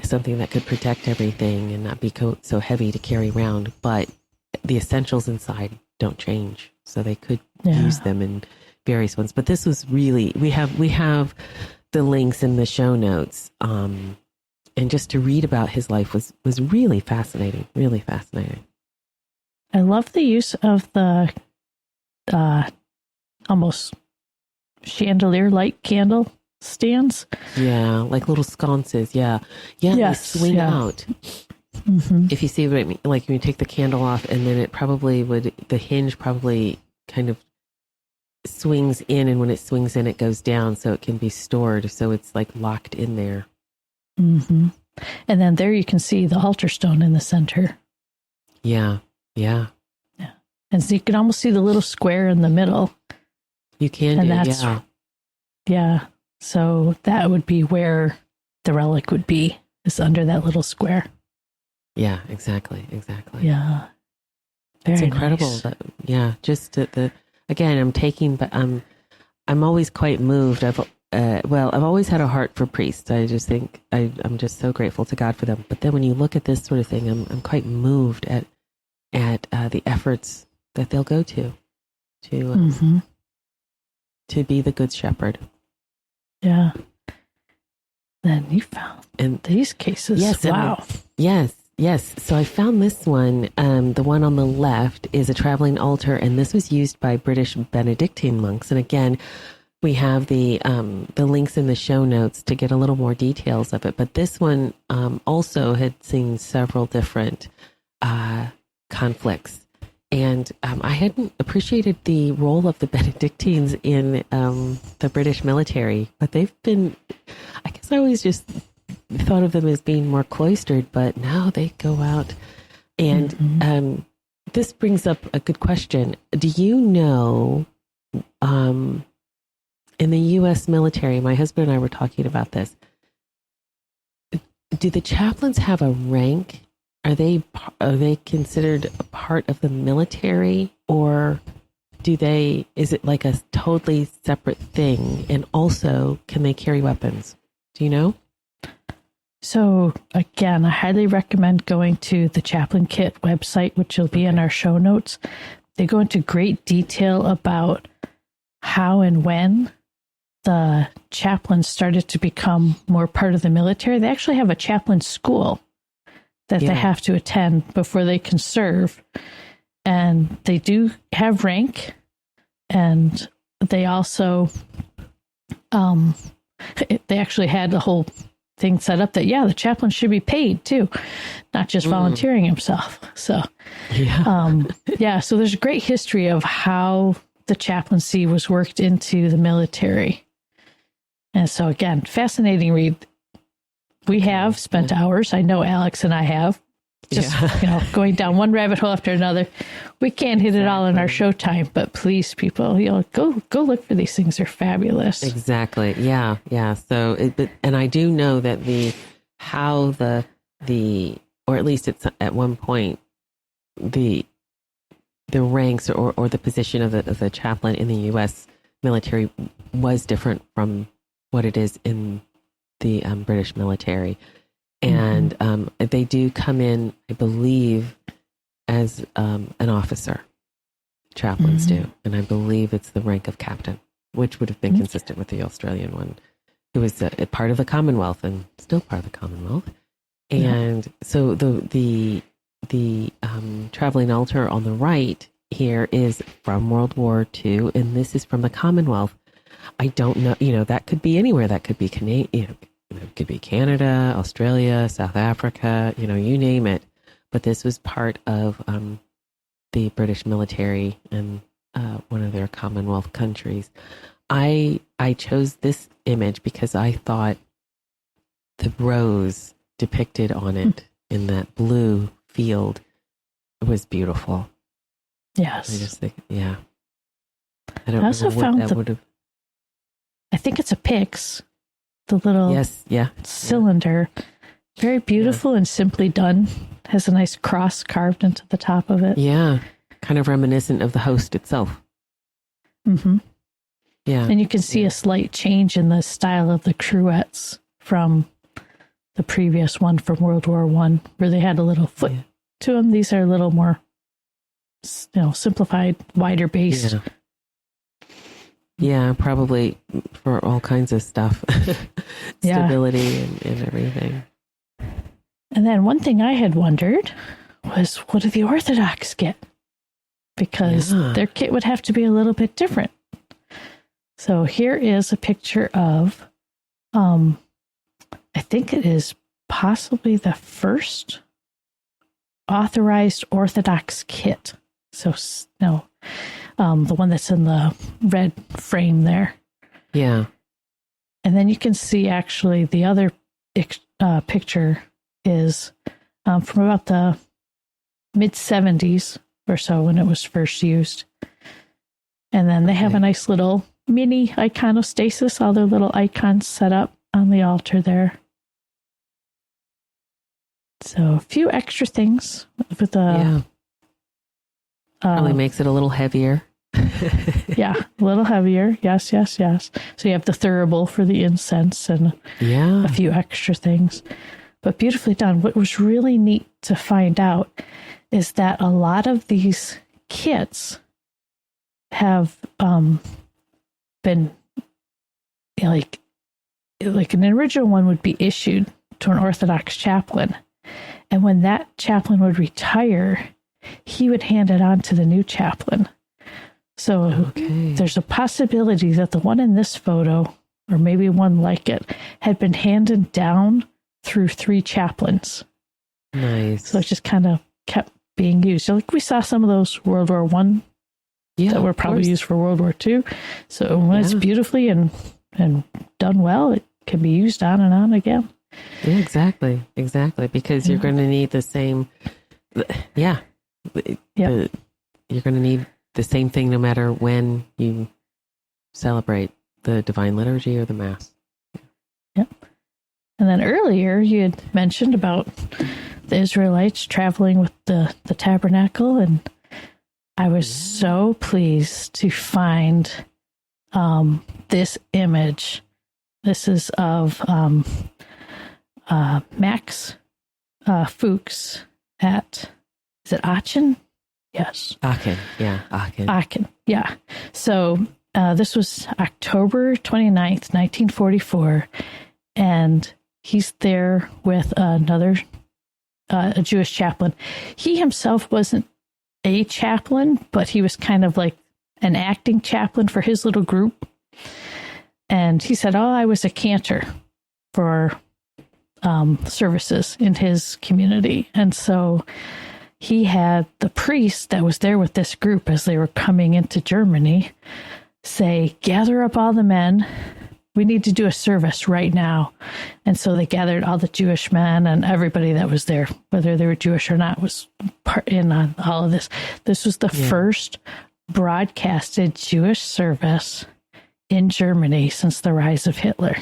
something that could protect everything and not be so heavy to carry around. But the essentials inside don't change. So they could use them in various ones. But this was really, we have the links in the show notes. And just to read about his life was really fascinating, really fascinating. I love the use of the almost chandelier-like candle stands. Yeah, like little sconces. Yeah. Yes, they swing out. If you see what I mean, like when you take the candle off, and then the hinge probably kind of swings in, and when it swings in, it goes down, so it can be stored. So it's like locked in there. And then there you can see the altar stone in the center. Yeah. And so you can almost see the little square in the middle. You can, and that's, yeah. So that would be where the relic would be, is under that little square. Yeah, exactly. Yeah. It's incredible. Nice. Just again, I'm always quite moved. I've always had a heart for priests. I just think I'm just so grateful to God for them. But then when you look at this sort of thing, I'm quite moved at the efforts that they'll go to be the good shepherd. Yeah. Then you found these cases. Yes. Wow. Yes. So I found this one. The one on the left is a traveling altar, and this was used by British Benedictine monks. And again, we have the links in the show notes to get a little more details of it. But this one also had seen several different conflicts. And I hadn't appreciated the role of the Benedictines in the British military, but they've been, I guess I always just thought of them as being more cloistered, but now they go out. And this brings up a good question. Do you know, in the U.S. military, my husband and I were talking about this, do the chaplains have a rank? Are they considered a part of the military, or is it like a totally separate thing? And also, can they carry weapons? Do you know? So again, I highly recommend going to the Chaplain Kit website, which will be in our show notes. They go into great detail about how and when the chaplains started to become more part of the military. They actually have a chaplain school that they have to attend before they can serve. And they do have rank. And they also, they actually had a whole thing set up that, the chaplain should be paid too, not just volunteering himself. So, so there's a great history of how the chaplaincy was worked into the military. And so again, fascinating read. We have spent hours. I know Alix and I have just, going down one rabbit hole after another. We can't hit it all in our showtime, but please, people, go look for these things. They're fabulous. Exactly. Yeah. Yeah. So, and I do know that or at least it's at one point, the ranks or the position of the chaplain in the U.S. military was different from what it is in the British military. And they do come in, I believe, as an officer. Chaplains do. And I believe it's the rank of captain, which would have been consistent with the Australian one, who was a part of the Commonwealth and still part of the Commonwealth. And so the traveling altar on the right here is from World War II, and this is from the Commonwealth. I don't know, that could be anywhere. That could be Canadian, it could be Canada, Australia, South Africa, you name it. But this was part of the British military and one of their Commonwealth countries. I chose this image because I thought the rose depicted on it in that blue field was beautiful. Yes. I just think, I also found I think it's a pyx. The little cylinder. Very beautiful and simply done. Has a nice cross carved into the top of it. Yeah. Kind of reminiscent of the host itself. Mm-hmm. Yeah. And you can see a slight change in the style of the cruettes from the previous one from World War I, where they had a little foot to them. These are a little more, simplified, wider based. Yeah, probably for all kinds of stuff. Stability and everything. And then one thing I had wondered was, what do the Orthodox get? Because their kit would have to be a little bit different. So here is a picture of, I think it is possibly the first authorized Orthodox kit. So, the one that's in the red frame there. Yeah. And then you can see actually the other picture is from about the mid-70s or so when it was first used. And then they have a nice little mini iconostasis, all their little icons set up on the altar there. So a few extra things with the... Probably makes it a little heavier. A little heavier. Yes. So you have the thurible for the incense and a few extra things. But beautifully done. What was really neat to find out is that a lot of these kits have been like an original one would be issued to an Orthodox chaplain. And when that chaplain would retire, he would hand it on to the new chaplain. So Okay. there's a possibility that the one in this photo, or maybe one like it, had been handed down through 3 chaplains. Nice. So it just kind of kept being used. So like we saw some of those World War One that were probably used for World War II. So when it's beautifully and done well, it can be used on and on again. Yeah, exactly. Because you're going to need the same. You're going to need the same thing no matter when you celebrate the Divine Liturgy or the Mass. Yep. And then earlier you had mentioned about the Israelites traveling with the tabernacle, and I was so pleased to find this image. This is of Max Fuchs at, is it Aachen? Yes. Aachen, yeah, Aachen. Aachen, yeah. So this was October 29th, 1944, and he's there with another a Jewish chaplain. He himself wasn't a chaplain, but he was kind of like an acting chaplain for his little group. And he said, I was a cantor for services in his community. And so he had the priest that was there with this group as they were coming into Germany say, gather up all the men. We need to do a service right now. And so they gathered all the Jewish men, and everybody that was there, whether they were Jewish or not, was part in on all of this. This was the first broadcasted Jewish service in Germany since the rise of Hitler.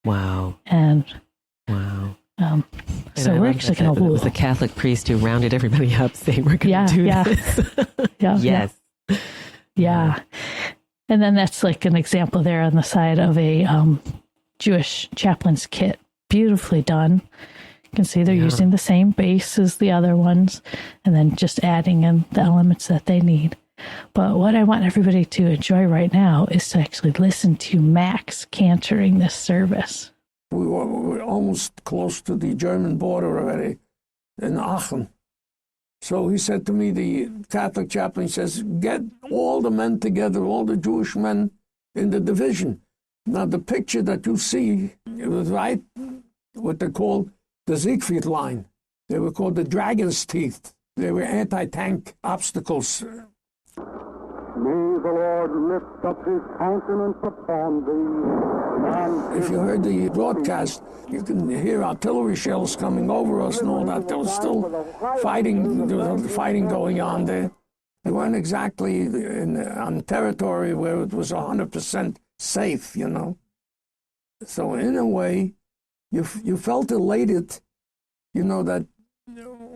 Wow. And so we're actually going to... It was the Catholic priest who rounded everybody up saying, we're going to do this. Yes. Yeah. And then that's like an example there on the side of a Jewish chaplain's kit. Beautifully done. You can see they're using the same base as the other ones, and then just adding in the elements that they need. But what I want everybody to enjoy right now is to actually listen to Max cantering this service. We were almost close to the German border already in Aachen. So he said to me, the Catholic chaplain says, get all the men together, all the Jewish men in the division. Now, the picture that you see, it was right what they called the Siegfried line. They were called the Dragon's Teeth. They were anti-tank obstacles. May the Lord lift up his countenance upon thee. If you heard the broadcast, you can hear artillery shells coming over us and all that. There was still fighting. There was fighting going on there. They weren't exactly on territory where it was 100% safe, you know. So in a way, you felt elated, you know, that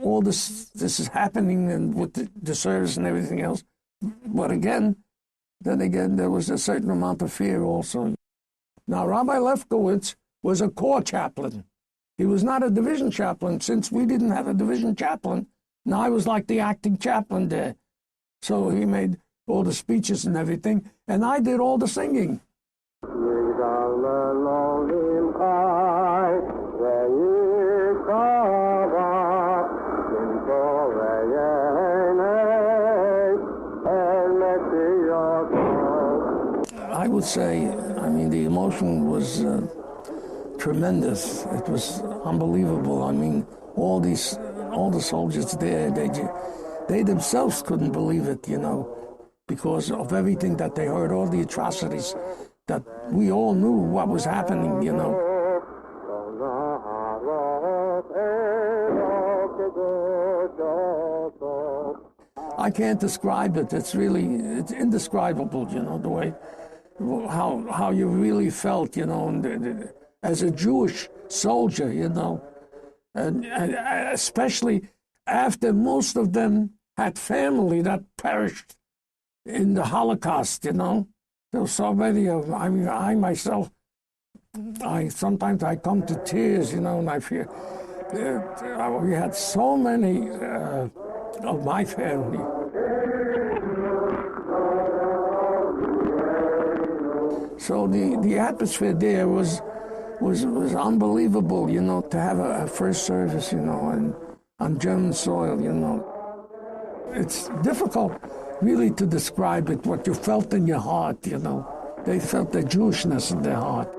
all this is happening and with the service and everything else. But then again, there was a certain amount of fear also. Now, Rabbi Lefkowitz was a corps chaplain. He was not a division chaplain. Since we didn't have a division chaplain, now I was like the acting chaplain there. So he made all the speeches and everything, and I did all the singing. I would say, I mean, the emotion was tremendous. It was unbelievable. I mean, all the soldiers there, they themselves couldn't believe it, you know, because of everything that they heard, all the atrocities that we all knew what was happening, you know. I can't describe it. It's indescribable, you know, the way, how you really felt, you know, and, as a Jewish soldier, you know, and especially after most of them had family that perished in the Holocaust, you know. There were so many of them. I mean, I myself, sometimes I come to tears, you know, and I feel we had so many of my family. So the atmosphere there was unbelievable, you know, to have a first service, you know, and on German soil, you know. It's difficult really to describe it, what you felt in your heart, you know. They felt the Jewishness in their heart.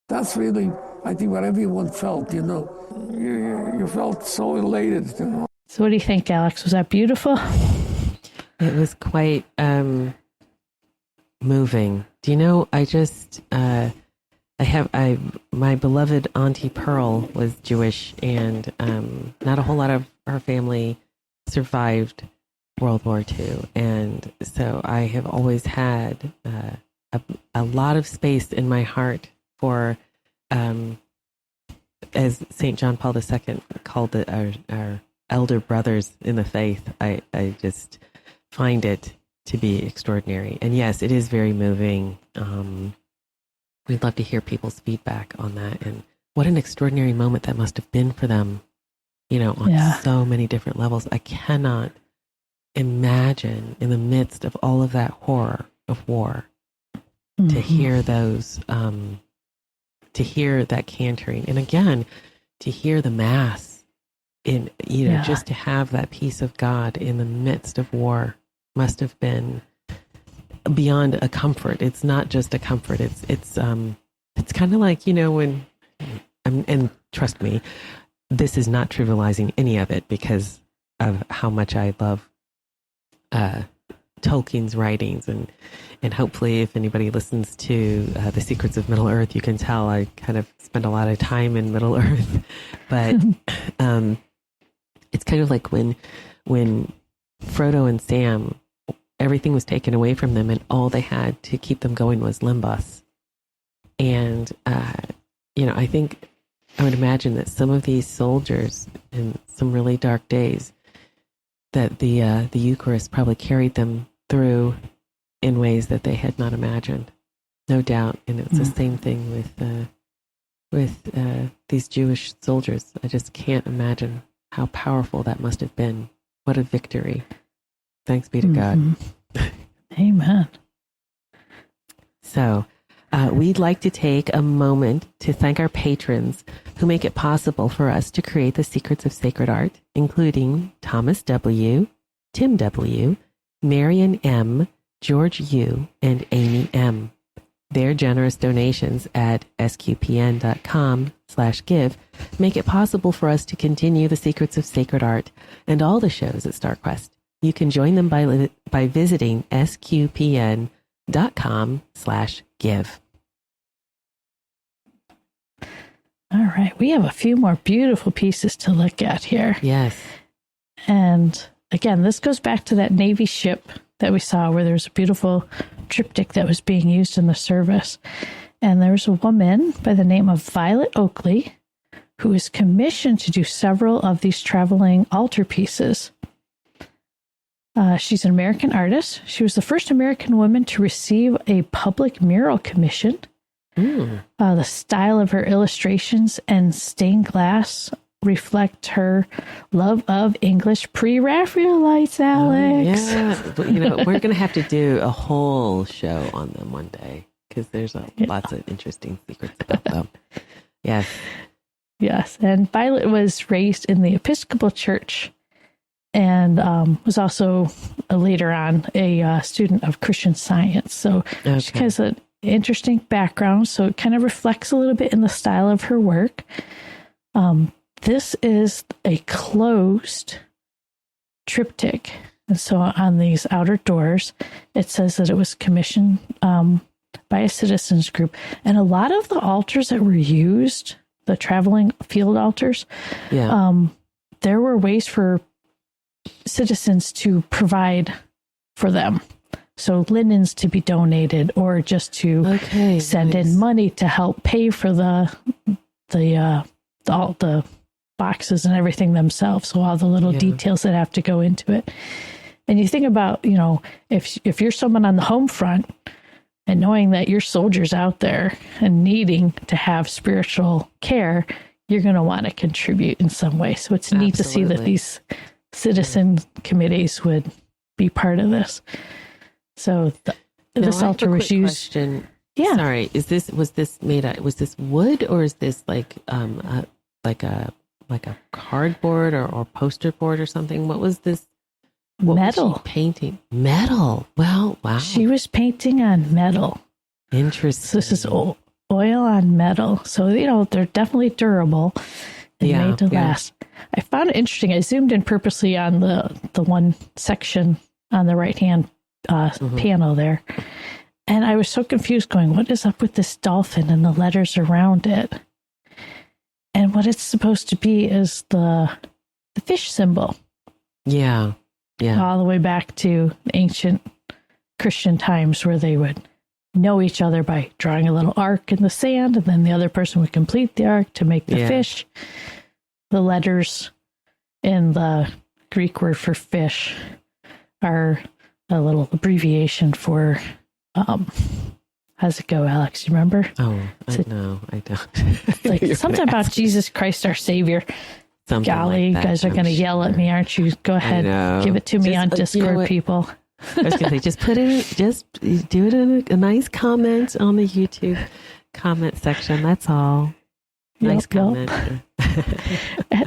That's really, I think, what everyone felt, you know. You felt so elated, you know. So what do you think, Alix? Was that beautiful? It was quite moving. Do you know, my beloved Auntie Pearl was Jewish, and not a whole lot of her family survived World War II. And so I have always had a lot of space in my heart for, as St. John Paul II called it, our elder brothers in the faith. I just find it to be extraordinary. And yes, it is very moving. We'd love to hear people's feedback on that. And what an extraordinary moment that must have been for them, you know, on so many different levels. I cannot imagine in the midst of all of that horror of war, to hear those, to hear that cantering. And again, to hear the Mass in, you know, just to have that peace of God in the midst of war must have been beyond a comfort. It's not just a comfort. It's kind of like, you know, when, and trust me, this is not trivializing any of it because of how much I love Tolkien's writings, and hopefully if anybody listens to The Secrets of Middle Earth, you can tell I kind of spend a lot of time in Middle Earth. But it's kind of like when Frodo and Sam, everything was taken away from them, and all they had to keep them going was Limbus. And, you know, I think I would imagine that some of these soldiers in some really dark days, that the Eucharist probably carried them through in ways that they had not imagined. No doubt. And it's the same thing with these Jewish soldiers. I just can't imagine how powerful that must have been. What a victory. Thanks be to God. Amen. So we'd like to take a moment to thank our patrons who make it possible for us to create the Secrets of Sacred Art, including Thomas W., Tim W., Marion M., George U., and Amy M. Their generous donations at sqpn.com/give make it possible for us to continue the Secrets of Sacred Art and all the shows at StarQuest. You can join them by visiting sqpn.com/give. All right. We have a few more beautiful pieces to look at here. Yes. And again, this goes back to that Navy ship that we saw where there's a beautiful triptych that was being used in the service. And there's a woman by the name of Violet Oakley who is commissioned to do several of these traveling altar pieces. She's an American artist. She was the first American woman to receive a public mural commission. The style of her illustrations and stained glass reflect her love of English pre-Raphaelites, Alix. But, you know, we're going to have to do a whole show on them one day because there's lots of interesting secrets about them. Yes. Yes. And Violet was raised in the Episcopal Church and was also later on a student of Christian Science. So she has an interesting background. So it kind of reflects a little bit in the style of her work. This is a closed triptych. And so on these outer doors, it says that it was commissioned by a citizens group. And a lot of the altars that were used, the traveling field altars, there were ways for citizens to provide for them. So linens to be donated or just to send in money to help pay for all the boxes and everything themselves. So all the little details that have to go into it. And you think about, you know, if you're someone on the home front and knowing that your soldiers out there and needing to have spiritual care, you're going to want to contribute in some way. So it's neat to see that these citizen committees would be part of this. So this altar was used. Question. Yeah. Sorry. Was this wood or is this like a cardboard or poster board or something? What was this? What metal. was she painting? Metal. Well, wow. She was painting on metal. Interesting. So this is oil on metal. So, they're definitely durable and made to last. I found it interesting. I zoomed in purposely on the one section on the right-hand panel there. And I was so confused going, what is up with this dolphin and the letters around it? And what it's supposed to be is the fish symbol. Yeah. Yeah. All the way back to ancient Christian times where they would know each other by drawing a little arc in the sand, and then the other person would complete the arc to make the fish. The letters in the Greek word for fish are a little abbreviation for, how's it go, Alex? You remember? Oh, no, I don't. Like something about Jesus Christ, our Savior. Something Golly, like that, you guys are going to yell at me, aren't you? Go ahead. Give it to me on Discord, people. I was going to say, just do it in a nice comment on the YouTube comment section. That's all. Nice comment.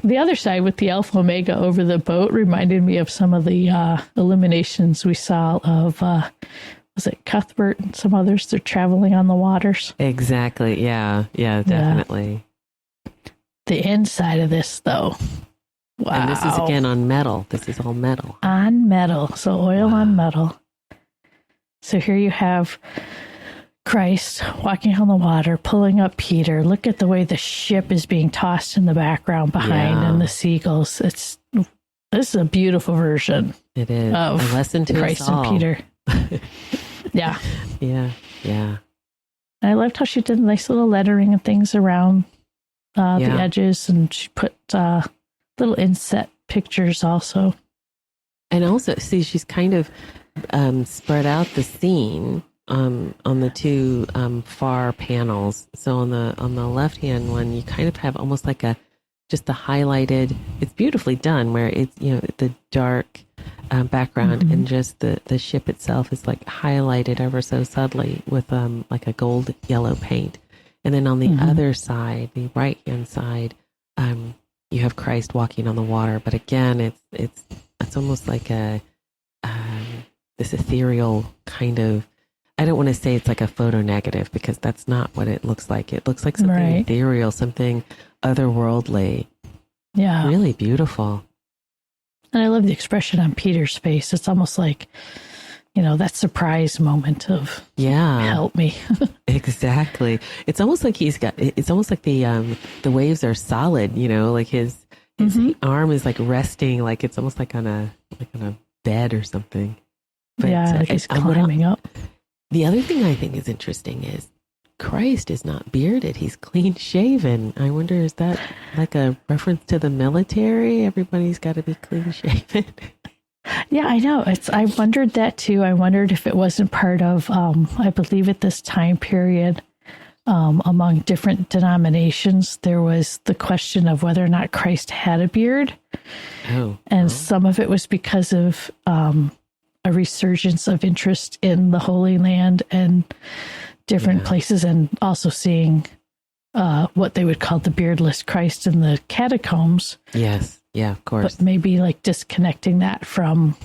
The other side with the Alpha Omega over the boat reminded me of some of the illuminations we saw of, was it Cuthbert and some others? They're traveling on the waters. Exactly. Yeah. Yeah, definitely. The inside of this, though. Wow. And this is again on metal. This is all metal. On metal. So oil on metal. So here you have Christ walking on the water, pulling up Peter. Look at the way the ship is being tossed in the background behind and the seagulls. This is a beautiful version. It is. Of a lesson to Christ us all. and Peter. Yeah. Yeah. Yeah. And I loved how she did nice little lettering and things around the edges, and she put little inset pictures also. And also, see, she's kind of spread out the scene on the two far panels. So on the left hand one, you kind of have almost like just the highlighted. It's beautifully done, where it's the dark background and just the ship itself is like highlighted ever so subtly with like a gold yellow paint. And then on the other side, the right hand side, you have Christ walking on the water. But again, it's almost like this ethereal kind of. I don't want to say it's like a photo negative, because that's not what it looks like. It looks like something ethereal, something otherworldly. Yeah, really beautiful. And I love the expression on Peter's face. It's almost like, that surprise moment of, help me. Exactly. It's almost like it's almost like the waves are solid, like his arm is like resting, like it's almost like on a bed or something. But, like he's climbing up. The other thing I think is interesting is Christ is not bearded. He's clean shaven. I wonder, is that like a reference to the military? Everybody's got to be clean shaven. Yeah, I know. I wondered that too. I wondered if it wasn't part of, I believe at this time period, among different denominations, there was the question of whether or not Christ had a beard. And some of it was because of a resurgence of interest in the Holy Land and different places, and also seeing what they would call the beardless Christ in the catacombs. Yes. Yeah, of course. But maybe like disconnecting that from,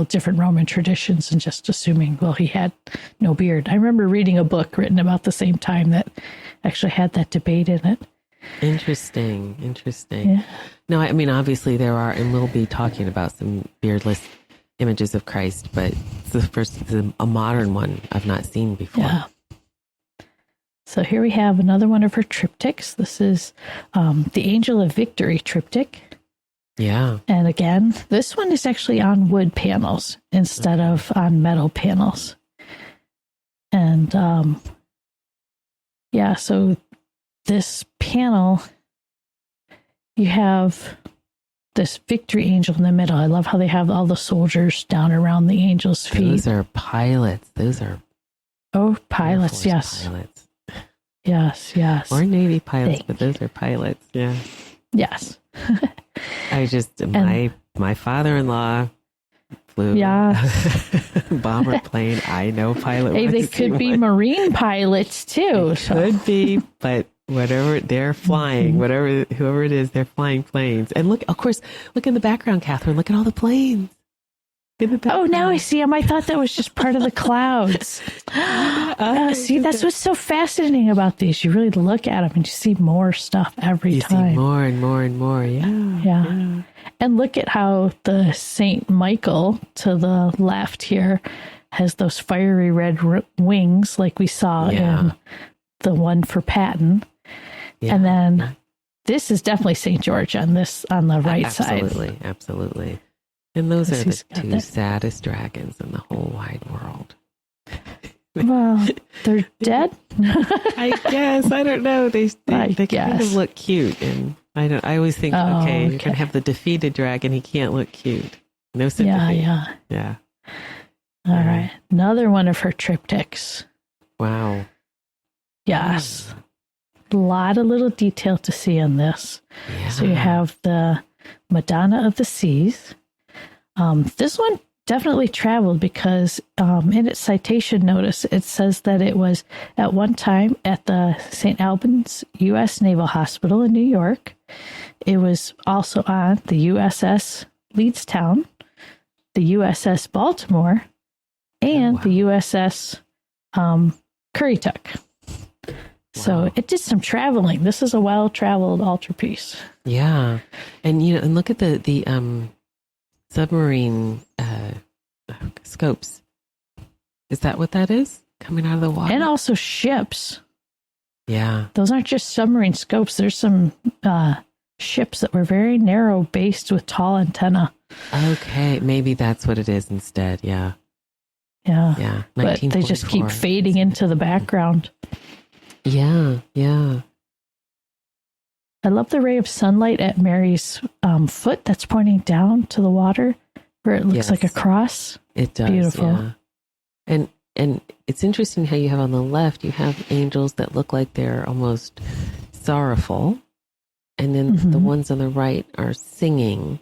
different Roman traditions and just assuming, well, he had no beard. I remember reading a book written about the same time that actually had that debate in it. Interesting. Yeah. No, I mean, obviously there are, and we'll be talking about some beardless images of Christ, but it's a modern one I've not seen before. Yeah. So here we have another one of her triptychs. This is the Angel of Victory triptych. Yeah. And again, this one is actually on wood panels instead of on metal panels. And so this panel, you have this victory angel in the middle. I love how they have all the soldiers down around the angel's feet. Those are pilots. Pilots, yes. Pilots. Yes. Or Navy pilots, but those are pilots. Yeah. Yes. My father-in-law flew bomber plane. I know pilot. Hey, they could be marine pilots too. Could be, but whatever they're flying, whoever it is, they're flying planes. And look in the background, Kathryn. Look at all the planes. Oh, now I see him. I thought that was just part of the clouds. See, that's what's so fascinating about these. You really look at them and you see more stuff every time. You see more and more and more. Yeah. And look at how the Saint Michael to the left here has those fiery red wings like we saw in the one for Patton. Yeah. And then this is definitely St. George on the right side. Absolutely. And those are the two saddest dragons in the whole wide world. Well, they're dead. I guess. I don't know. They kind of look cute, and I always think, okay, you're gonna have the defeated dragon. He can't look cute. No sympathy. Yeah. All right. Another one of her triptychs. Wow. Yes. A lot of little detail to see in this. Yeah. So you have the Madonna of the Seas. This one definitely traveled because in its citation notice, it says that it was at one time at the St. Albans U.S. Naval Hospital in New York. It was also on the USS Leedstown, the USS Baltimore, and the USS Currituck. Wow. So it did some traveling. This is a well-traveled altarpiece. Yeah. And look at the submarine scopes. Is that what that is? Coming out of the water? And also ships. Yeah. Those aren't just submarine scopes. There's some ships that were very narrow based with tall antenna. Okay. Maybe that's what it is instead. Yeah. Yeah. But they just keep fading into the background. Yeah. I love the ray of sunlight at Mary's foot that's pointing down to the water where it looks like a cross. It does. Beautiful. Yeah. And it's interesting how you have on the left, you have angels that look like they're almost sorrowful. And then the ones on the right are singing.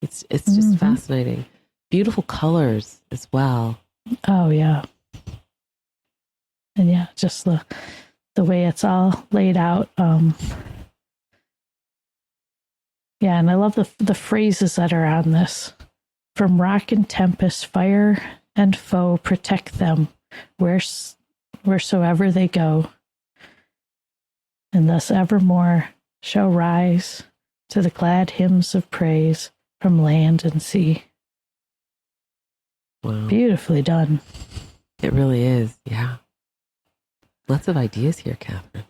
It's just fascinating. Beautiful colors as well. Oh, yeah. And just the way it's all laid out. And I love the phrases that are on this. From rock and tempest, fire and foe, protect them wheresoever they go. And thus evermore shall rise to the glad hymns of praise from land and sea. Wow. Beautifully done. It really is, yeah. Lots of ideas here, Kathryn.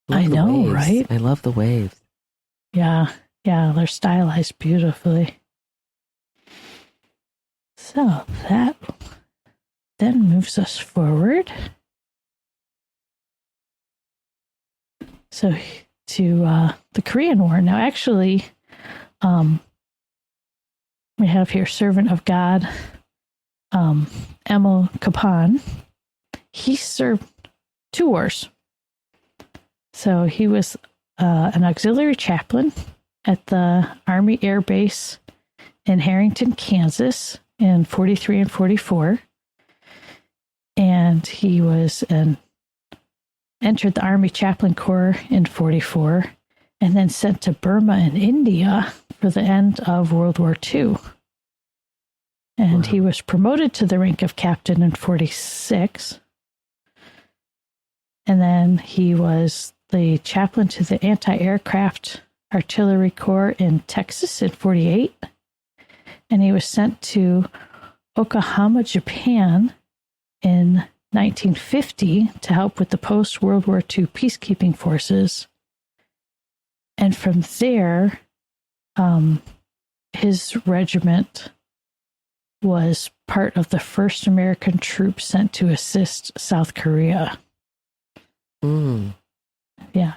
I know, right? I love the waves. Yeah, they're stylized beautifully. So that then moves us forward. So to the Korean War. Now, actually, we have here Servant of God, Emil Kapan. He served 2 wars. So he was an auxiliary chaplain at the Army Air Base in Harrington, Kansas in 43 and 44. And he was entered the Army Chaplain Corps in 44 and then sent to Burma and India for the end of World War II. And he was promoted to the rank of captain in 46. And then he was the chaplain to the Anti-Aircraft Artillery Corps in Texas in 48. And he was sent to Yokohama, Japan in 1950 to help with the post-World War II peacekeeping forces. And from there, his regiment was part of the first American troops sent to assist South Korea. Yeah,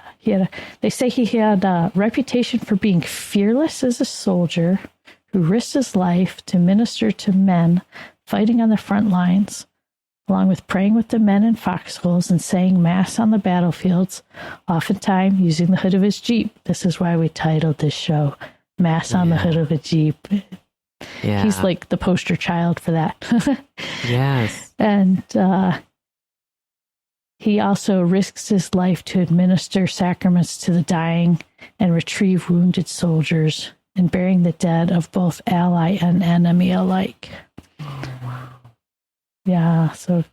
they say he had a reputation for being fearless as a soldier who risked his life to minister to men fighting on the front lines, along with praying with the men in foxholes and saying mass on the battlefields, oftentimes using the hood of his Jeep. This is why we titled this show, Mass on the Hood of a Jeep. Yeah. He's like the poster child for that. Yes. And he also risks his life to administer sacraments to the dying and retrieve wounded soldiers and burying the dead of both ally and enemy alike. Yeah, so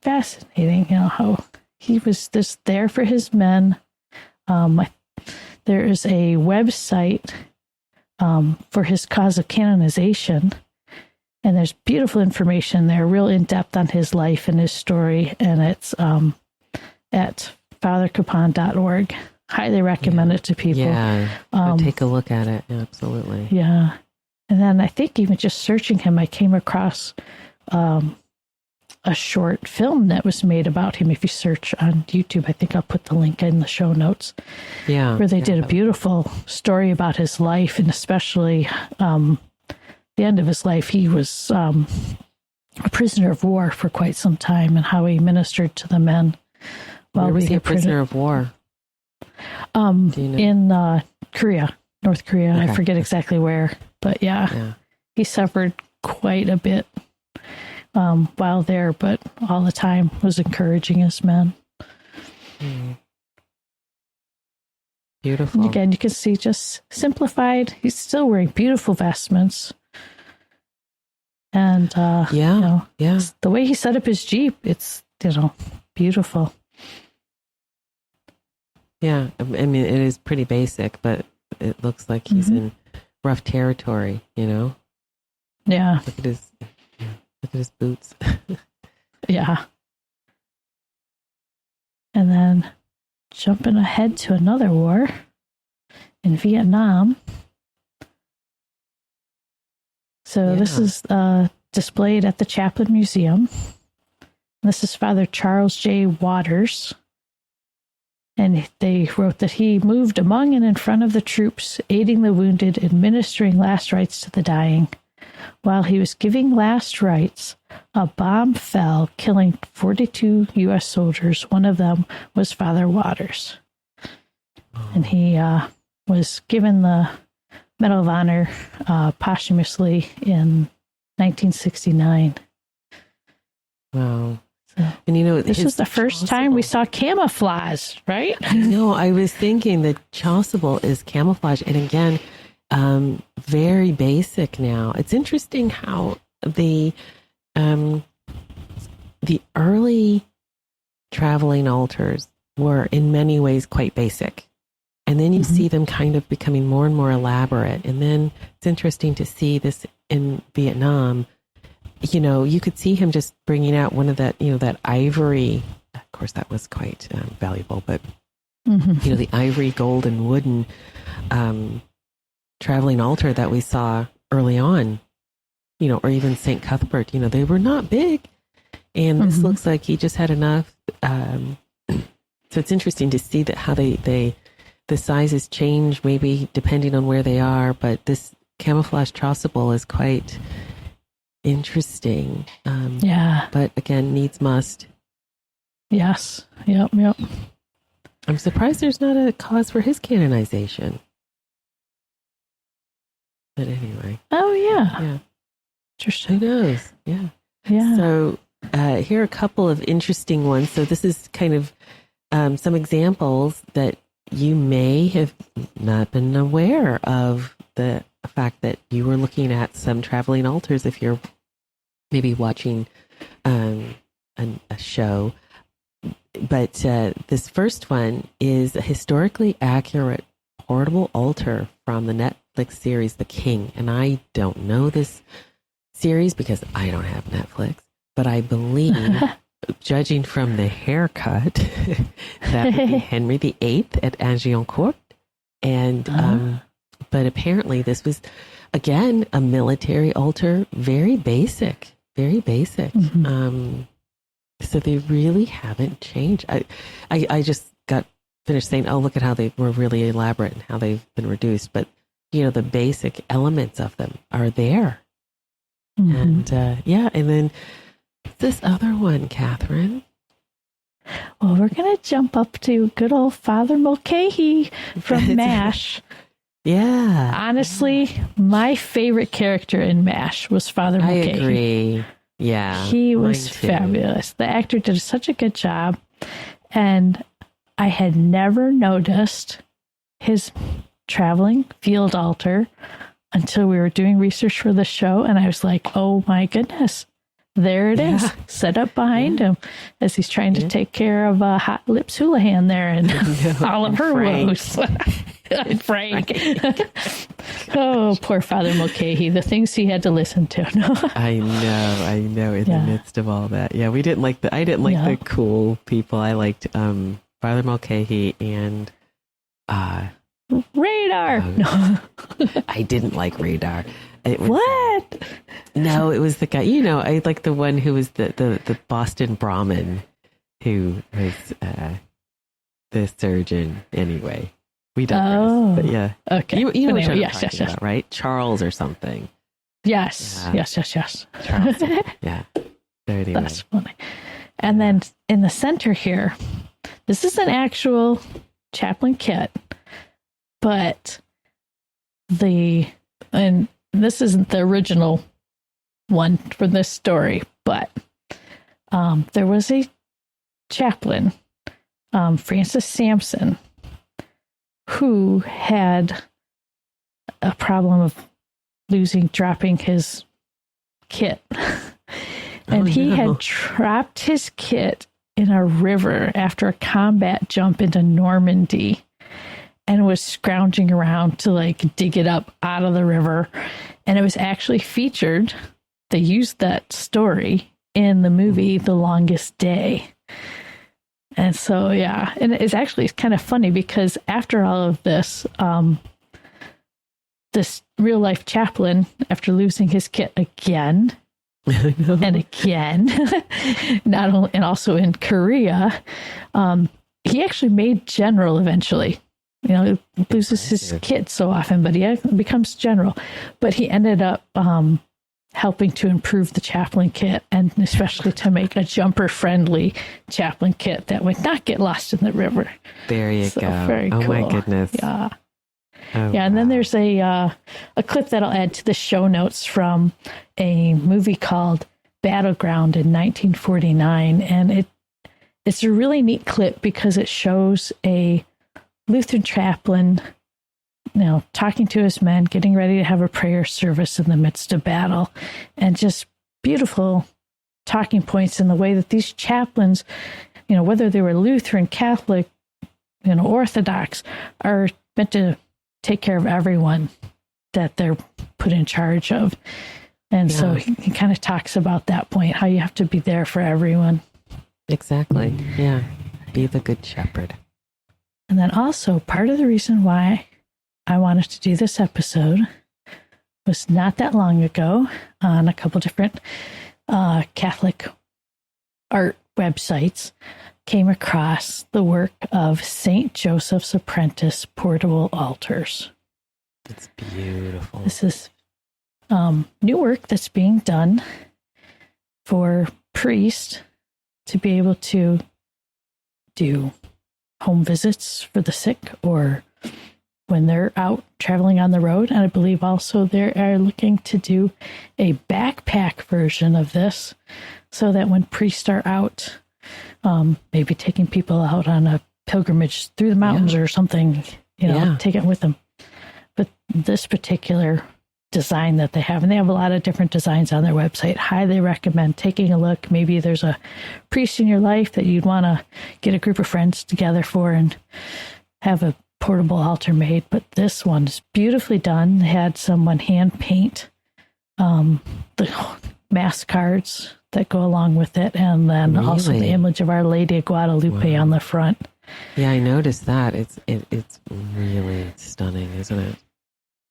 fascinating, how he was just there for his men. There is a website for his cause of canonization, and there's beautiful information there, real in-depth on his life and his story, and it's at fathercapon.org. Highly recommend it to people. Yeah, take a look at it. Absolutely. Yeah. And then I think even just searching him, I came across a short film that was made about him. If you search on YouTube, I think I'll put the link in the show notes. Yeah. Where they did a beautiful story about his life, and especially the end of his life. He was a prisoner of war for quite some time, and how he ministered to the men. Where was he a prisoner of war? In Korea, North Korea. Okay. I forget exactly where, but yeah, he suffered quite a bit while there, but all the time was encouraging his men. Beautiful. And again, you can see just simplified. He's still wearing beautiful vestments. And, the way he set up his Jeep, it's, beautiful. Yeah, I mean, it is pretty basic, but it looks like he's in rough territory, Yeah. Look at his boots. Yeah. And then jumping ahead to another war in Vietnam. So this is displayed at the Chaplain Museum. This is Father Charles J. Waters. And they wrote that he moved among and in front of the troops, aiding the wounded, administering last rites to the dying. While he was giving last rites, a bomb fell, killing 42 U.S. soldiers. One of them was Father Waters. And he was given the Medal of Honor posthumously in 1969. Wow. So, and this is the first time we saw camouflage, right? I know. I was thinking that chasuble is camouflage. And again, very basic now. It's interesting how the early traveling altars were in many ways quite basic. And then you see them kind of becoming more and more elaborate. And then it's interesting to see this in Vietnam. You could see him just bringing out one of that, that ivory. Of course, that was quite valuable, but, the ivory, gold, and wooden traveling altar that we saw early on, or even St. Cuthbert, they were not big. And this looks like he just had enough. So it's interesting to see that how the sizes change, maybe depending on where they are. But this camouflage chasuble is quite interesting. But again, needs must. Yes. Yep. I'm surprised there's not a cause for his canonization. But anyway. Oh, yeah. Yeah. Interesting. Who knows? Yeah. Yeah. So here are a couple of interesting ones. So this is kind of some examples that you may have not been aware of, the fact that you were looking at some traveling altars if you're maybe watching a show. But this first one is a historically accurate portable altar from the Netflix series The King. And I don't know this series because I don't have Netflix, but I believe, judging from the haircut, that would be Henry VIII at Agincourt. And but apparently this was, again, a military altar, very basic. So they really haven't changed. I just got finished saying, oh, look at how they were really elaborate and how they've been reduced. But, the basic elements of them are there. And and then this other one, Kathryn. Well, we're going to jump up to good old Father Mulcahy from MASH. Yeah. Honestly, my favorite character in MASH was Father Mulcahy. I agree. Yeah. He was fabulous. The actor did such a good job. And I had never noticed his traveling field altar until we were doing research for the show. And I was like, oh my goodness, there it is, set up behind him as he's trying to take care of Hot Lips Houlihan there and all of her woes. And Frank. Oh, poor Father Mulcahy. The things he had to listen to. No. I know. In the midst of all that, I didn't like the cool people. I liked Father Mulcahy and Radar. No. I didn't like Radar. What? No, it was the guy. I like the one who was the Boston Brahmin, who was the surgeon. Anyway, we digress. But yeah, okay. You know what I'm talking about, right? Charles or something. Yes. Charles. Yeah. So anyway. That's funny. And then in the center here, this is an actual chaplain kit, but this isn't the original one for this story, but there was a chaplain, Francis Sampson, who had a problem of dropping his kit. And he had dropped his kit in a river after a combat jump into Normandy, and was scrounging around to dig it up out of the river. And it was actually featured. They used that story in the movie The Longest Day. And so, and it's kind of funny because after all of this, this real life chaplain, after losing his kit again and again, not only, and also in Korea, he actually made general eventually. He loses his kit so often, but he becomes general. But he ended up helping to improve the chaplain kit, and especially to make a jumper-friendly chaplain kit that would not get lost in the river. There you go. Very cool. My goodness. Yeah. And then there's a clip that I'll add to the show notes from a movie called Battleground in 1949. And it's a really neat clip because it shows a Lutheran chaplain, talking to his men, getting ready to have a prayer service in the midst of battle, and just beautiful talking points in the way that these chaplains, whether they were Lutheran, Catholic, Orthodox, are meant to take care of everyone that they're put in charge of. And so he kind of talks about that point, how you have to be there for everyone. Exactly. Yeah. Be the good shepherd. And then also part of the reason why I wanted to do this episode was not that long ago on a couple different Catholic art websites, came across the work of St. Joseph's Apprentice portable altars. It's beautiful. This is new work that's being done for priests to be able to do home visits for the sick, or when they're out traveling on the road. And I believe also they are looking to do a backpack version of this, so that when priests are out, maybe taking people out on a pilgrimage through the mountains or something, take it with them. But this particular design that they have, and they have a lot of different designs on their website, highly recommend taking a look. Maybe there's a priest in your life that you'd want to get a group of friends together for and have a portable altar made. But this one's beautifully done. They had someone hand paint the mass cards that go along with it, and then also the image of Our Lady of Guadalupe on the front. Yeah, I noticed that. It's really stunning, isn't it?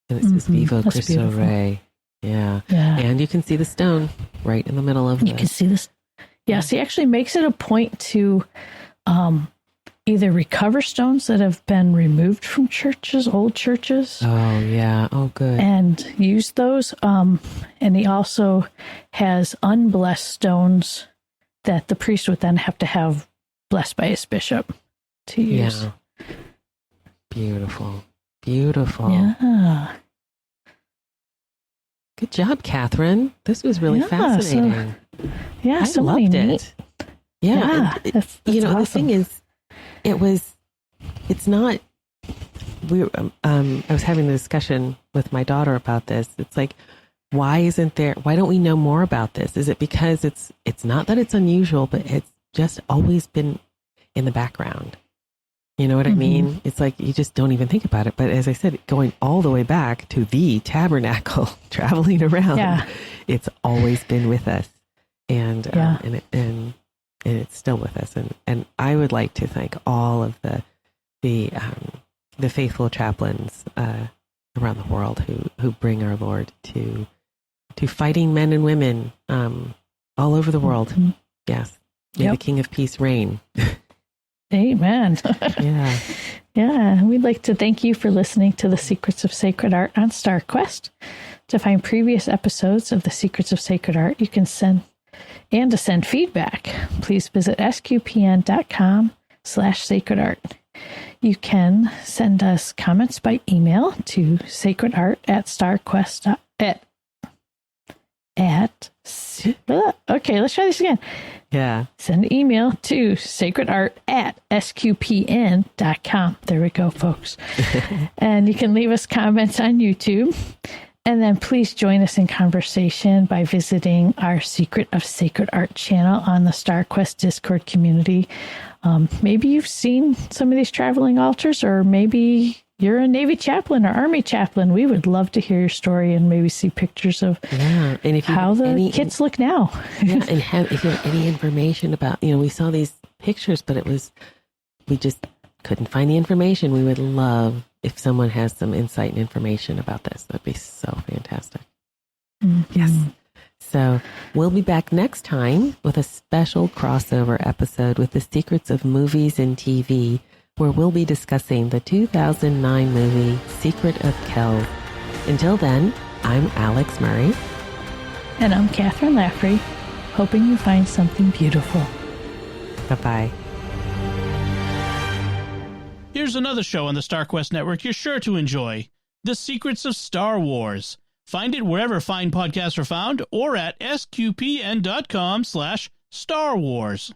And it says Viva Cristo Rey. Yeah. And you can see the stone right in the middle of it. You can see this. Yes, he actually makes it a point to either recover stones that have been removed from churches, old churches. Oh, yeah. Oh, good. And use those. And he also has unblessed stones that the priest would then have to have blessed by his bishop to use. Yeah. Beautiful. Beautiful. Yeah. Good job, Kathryn. This was really fascinating. I loved it. Yeah. That's awesome. The thing is, it's not, I was having a discussion with my daughter about this. It's like, why don't we know more about this? Is it because it's not that it's unusual, but it's just always been in the background? You know what I mean? It's like you just don't even think about it. But as I said, going all the way back to the tabernacle, traveling around, it's always been with us, and it's still with us. And I would like to thank all of the faithful chaplains around the world who bring our Lord to fighting men and women all over the world. Yes, may the King of Peace reign. Amen. Yeah. Yeah. We'd like to thank you for listening to the Secrets of Sacred Art on StarQuest. To find previous episodes of the Secrets of Sacred Art, you can send feedback. Please visit sqpn.com/sacredart. You can send us comments by email to sacredart@starquest. Okay, let's try this again. Yeah. Send an email to sacredart@sqpn.com. There we go, folks. And you can leave us comments on YouTube. And then please join us in conversation by visiting our Secret of Sacred Art channel on the StarQuest Discord community. Maybe you've seen some of these traveling altars, or maybe you're a Navy chaplain or Army chaplain. We would love to hear your story and maybe see pictures of and if you how the kits look now. And if you have any information about, we saw these pictures, but we just couldn't find the information. We would love if someone has some insight and information about this. That'd be so fantastic. Yes. So we'll be back next time with a special crossover episode with the secrets of movies and TV, where we'll be discussing the 2009 movie Secret of Kells. Until then, I'm Alix Murray. And I'm Kathryn Laffrey, hoping you find something beautiful. Bye-bye. Here's another show on the StarQuest Network you're sure to enjoy, The Secrets of Star Wars. Find it wherever fine podcasts are found or at sqpn.com/Star Wars.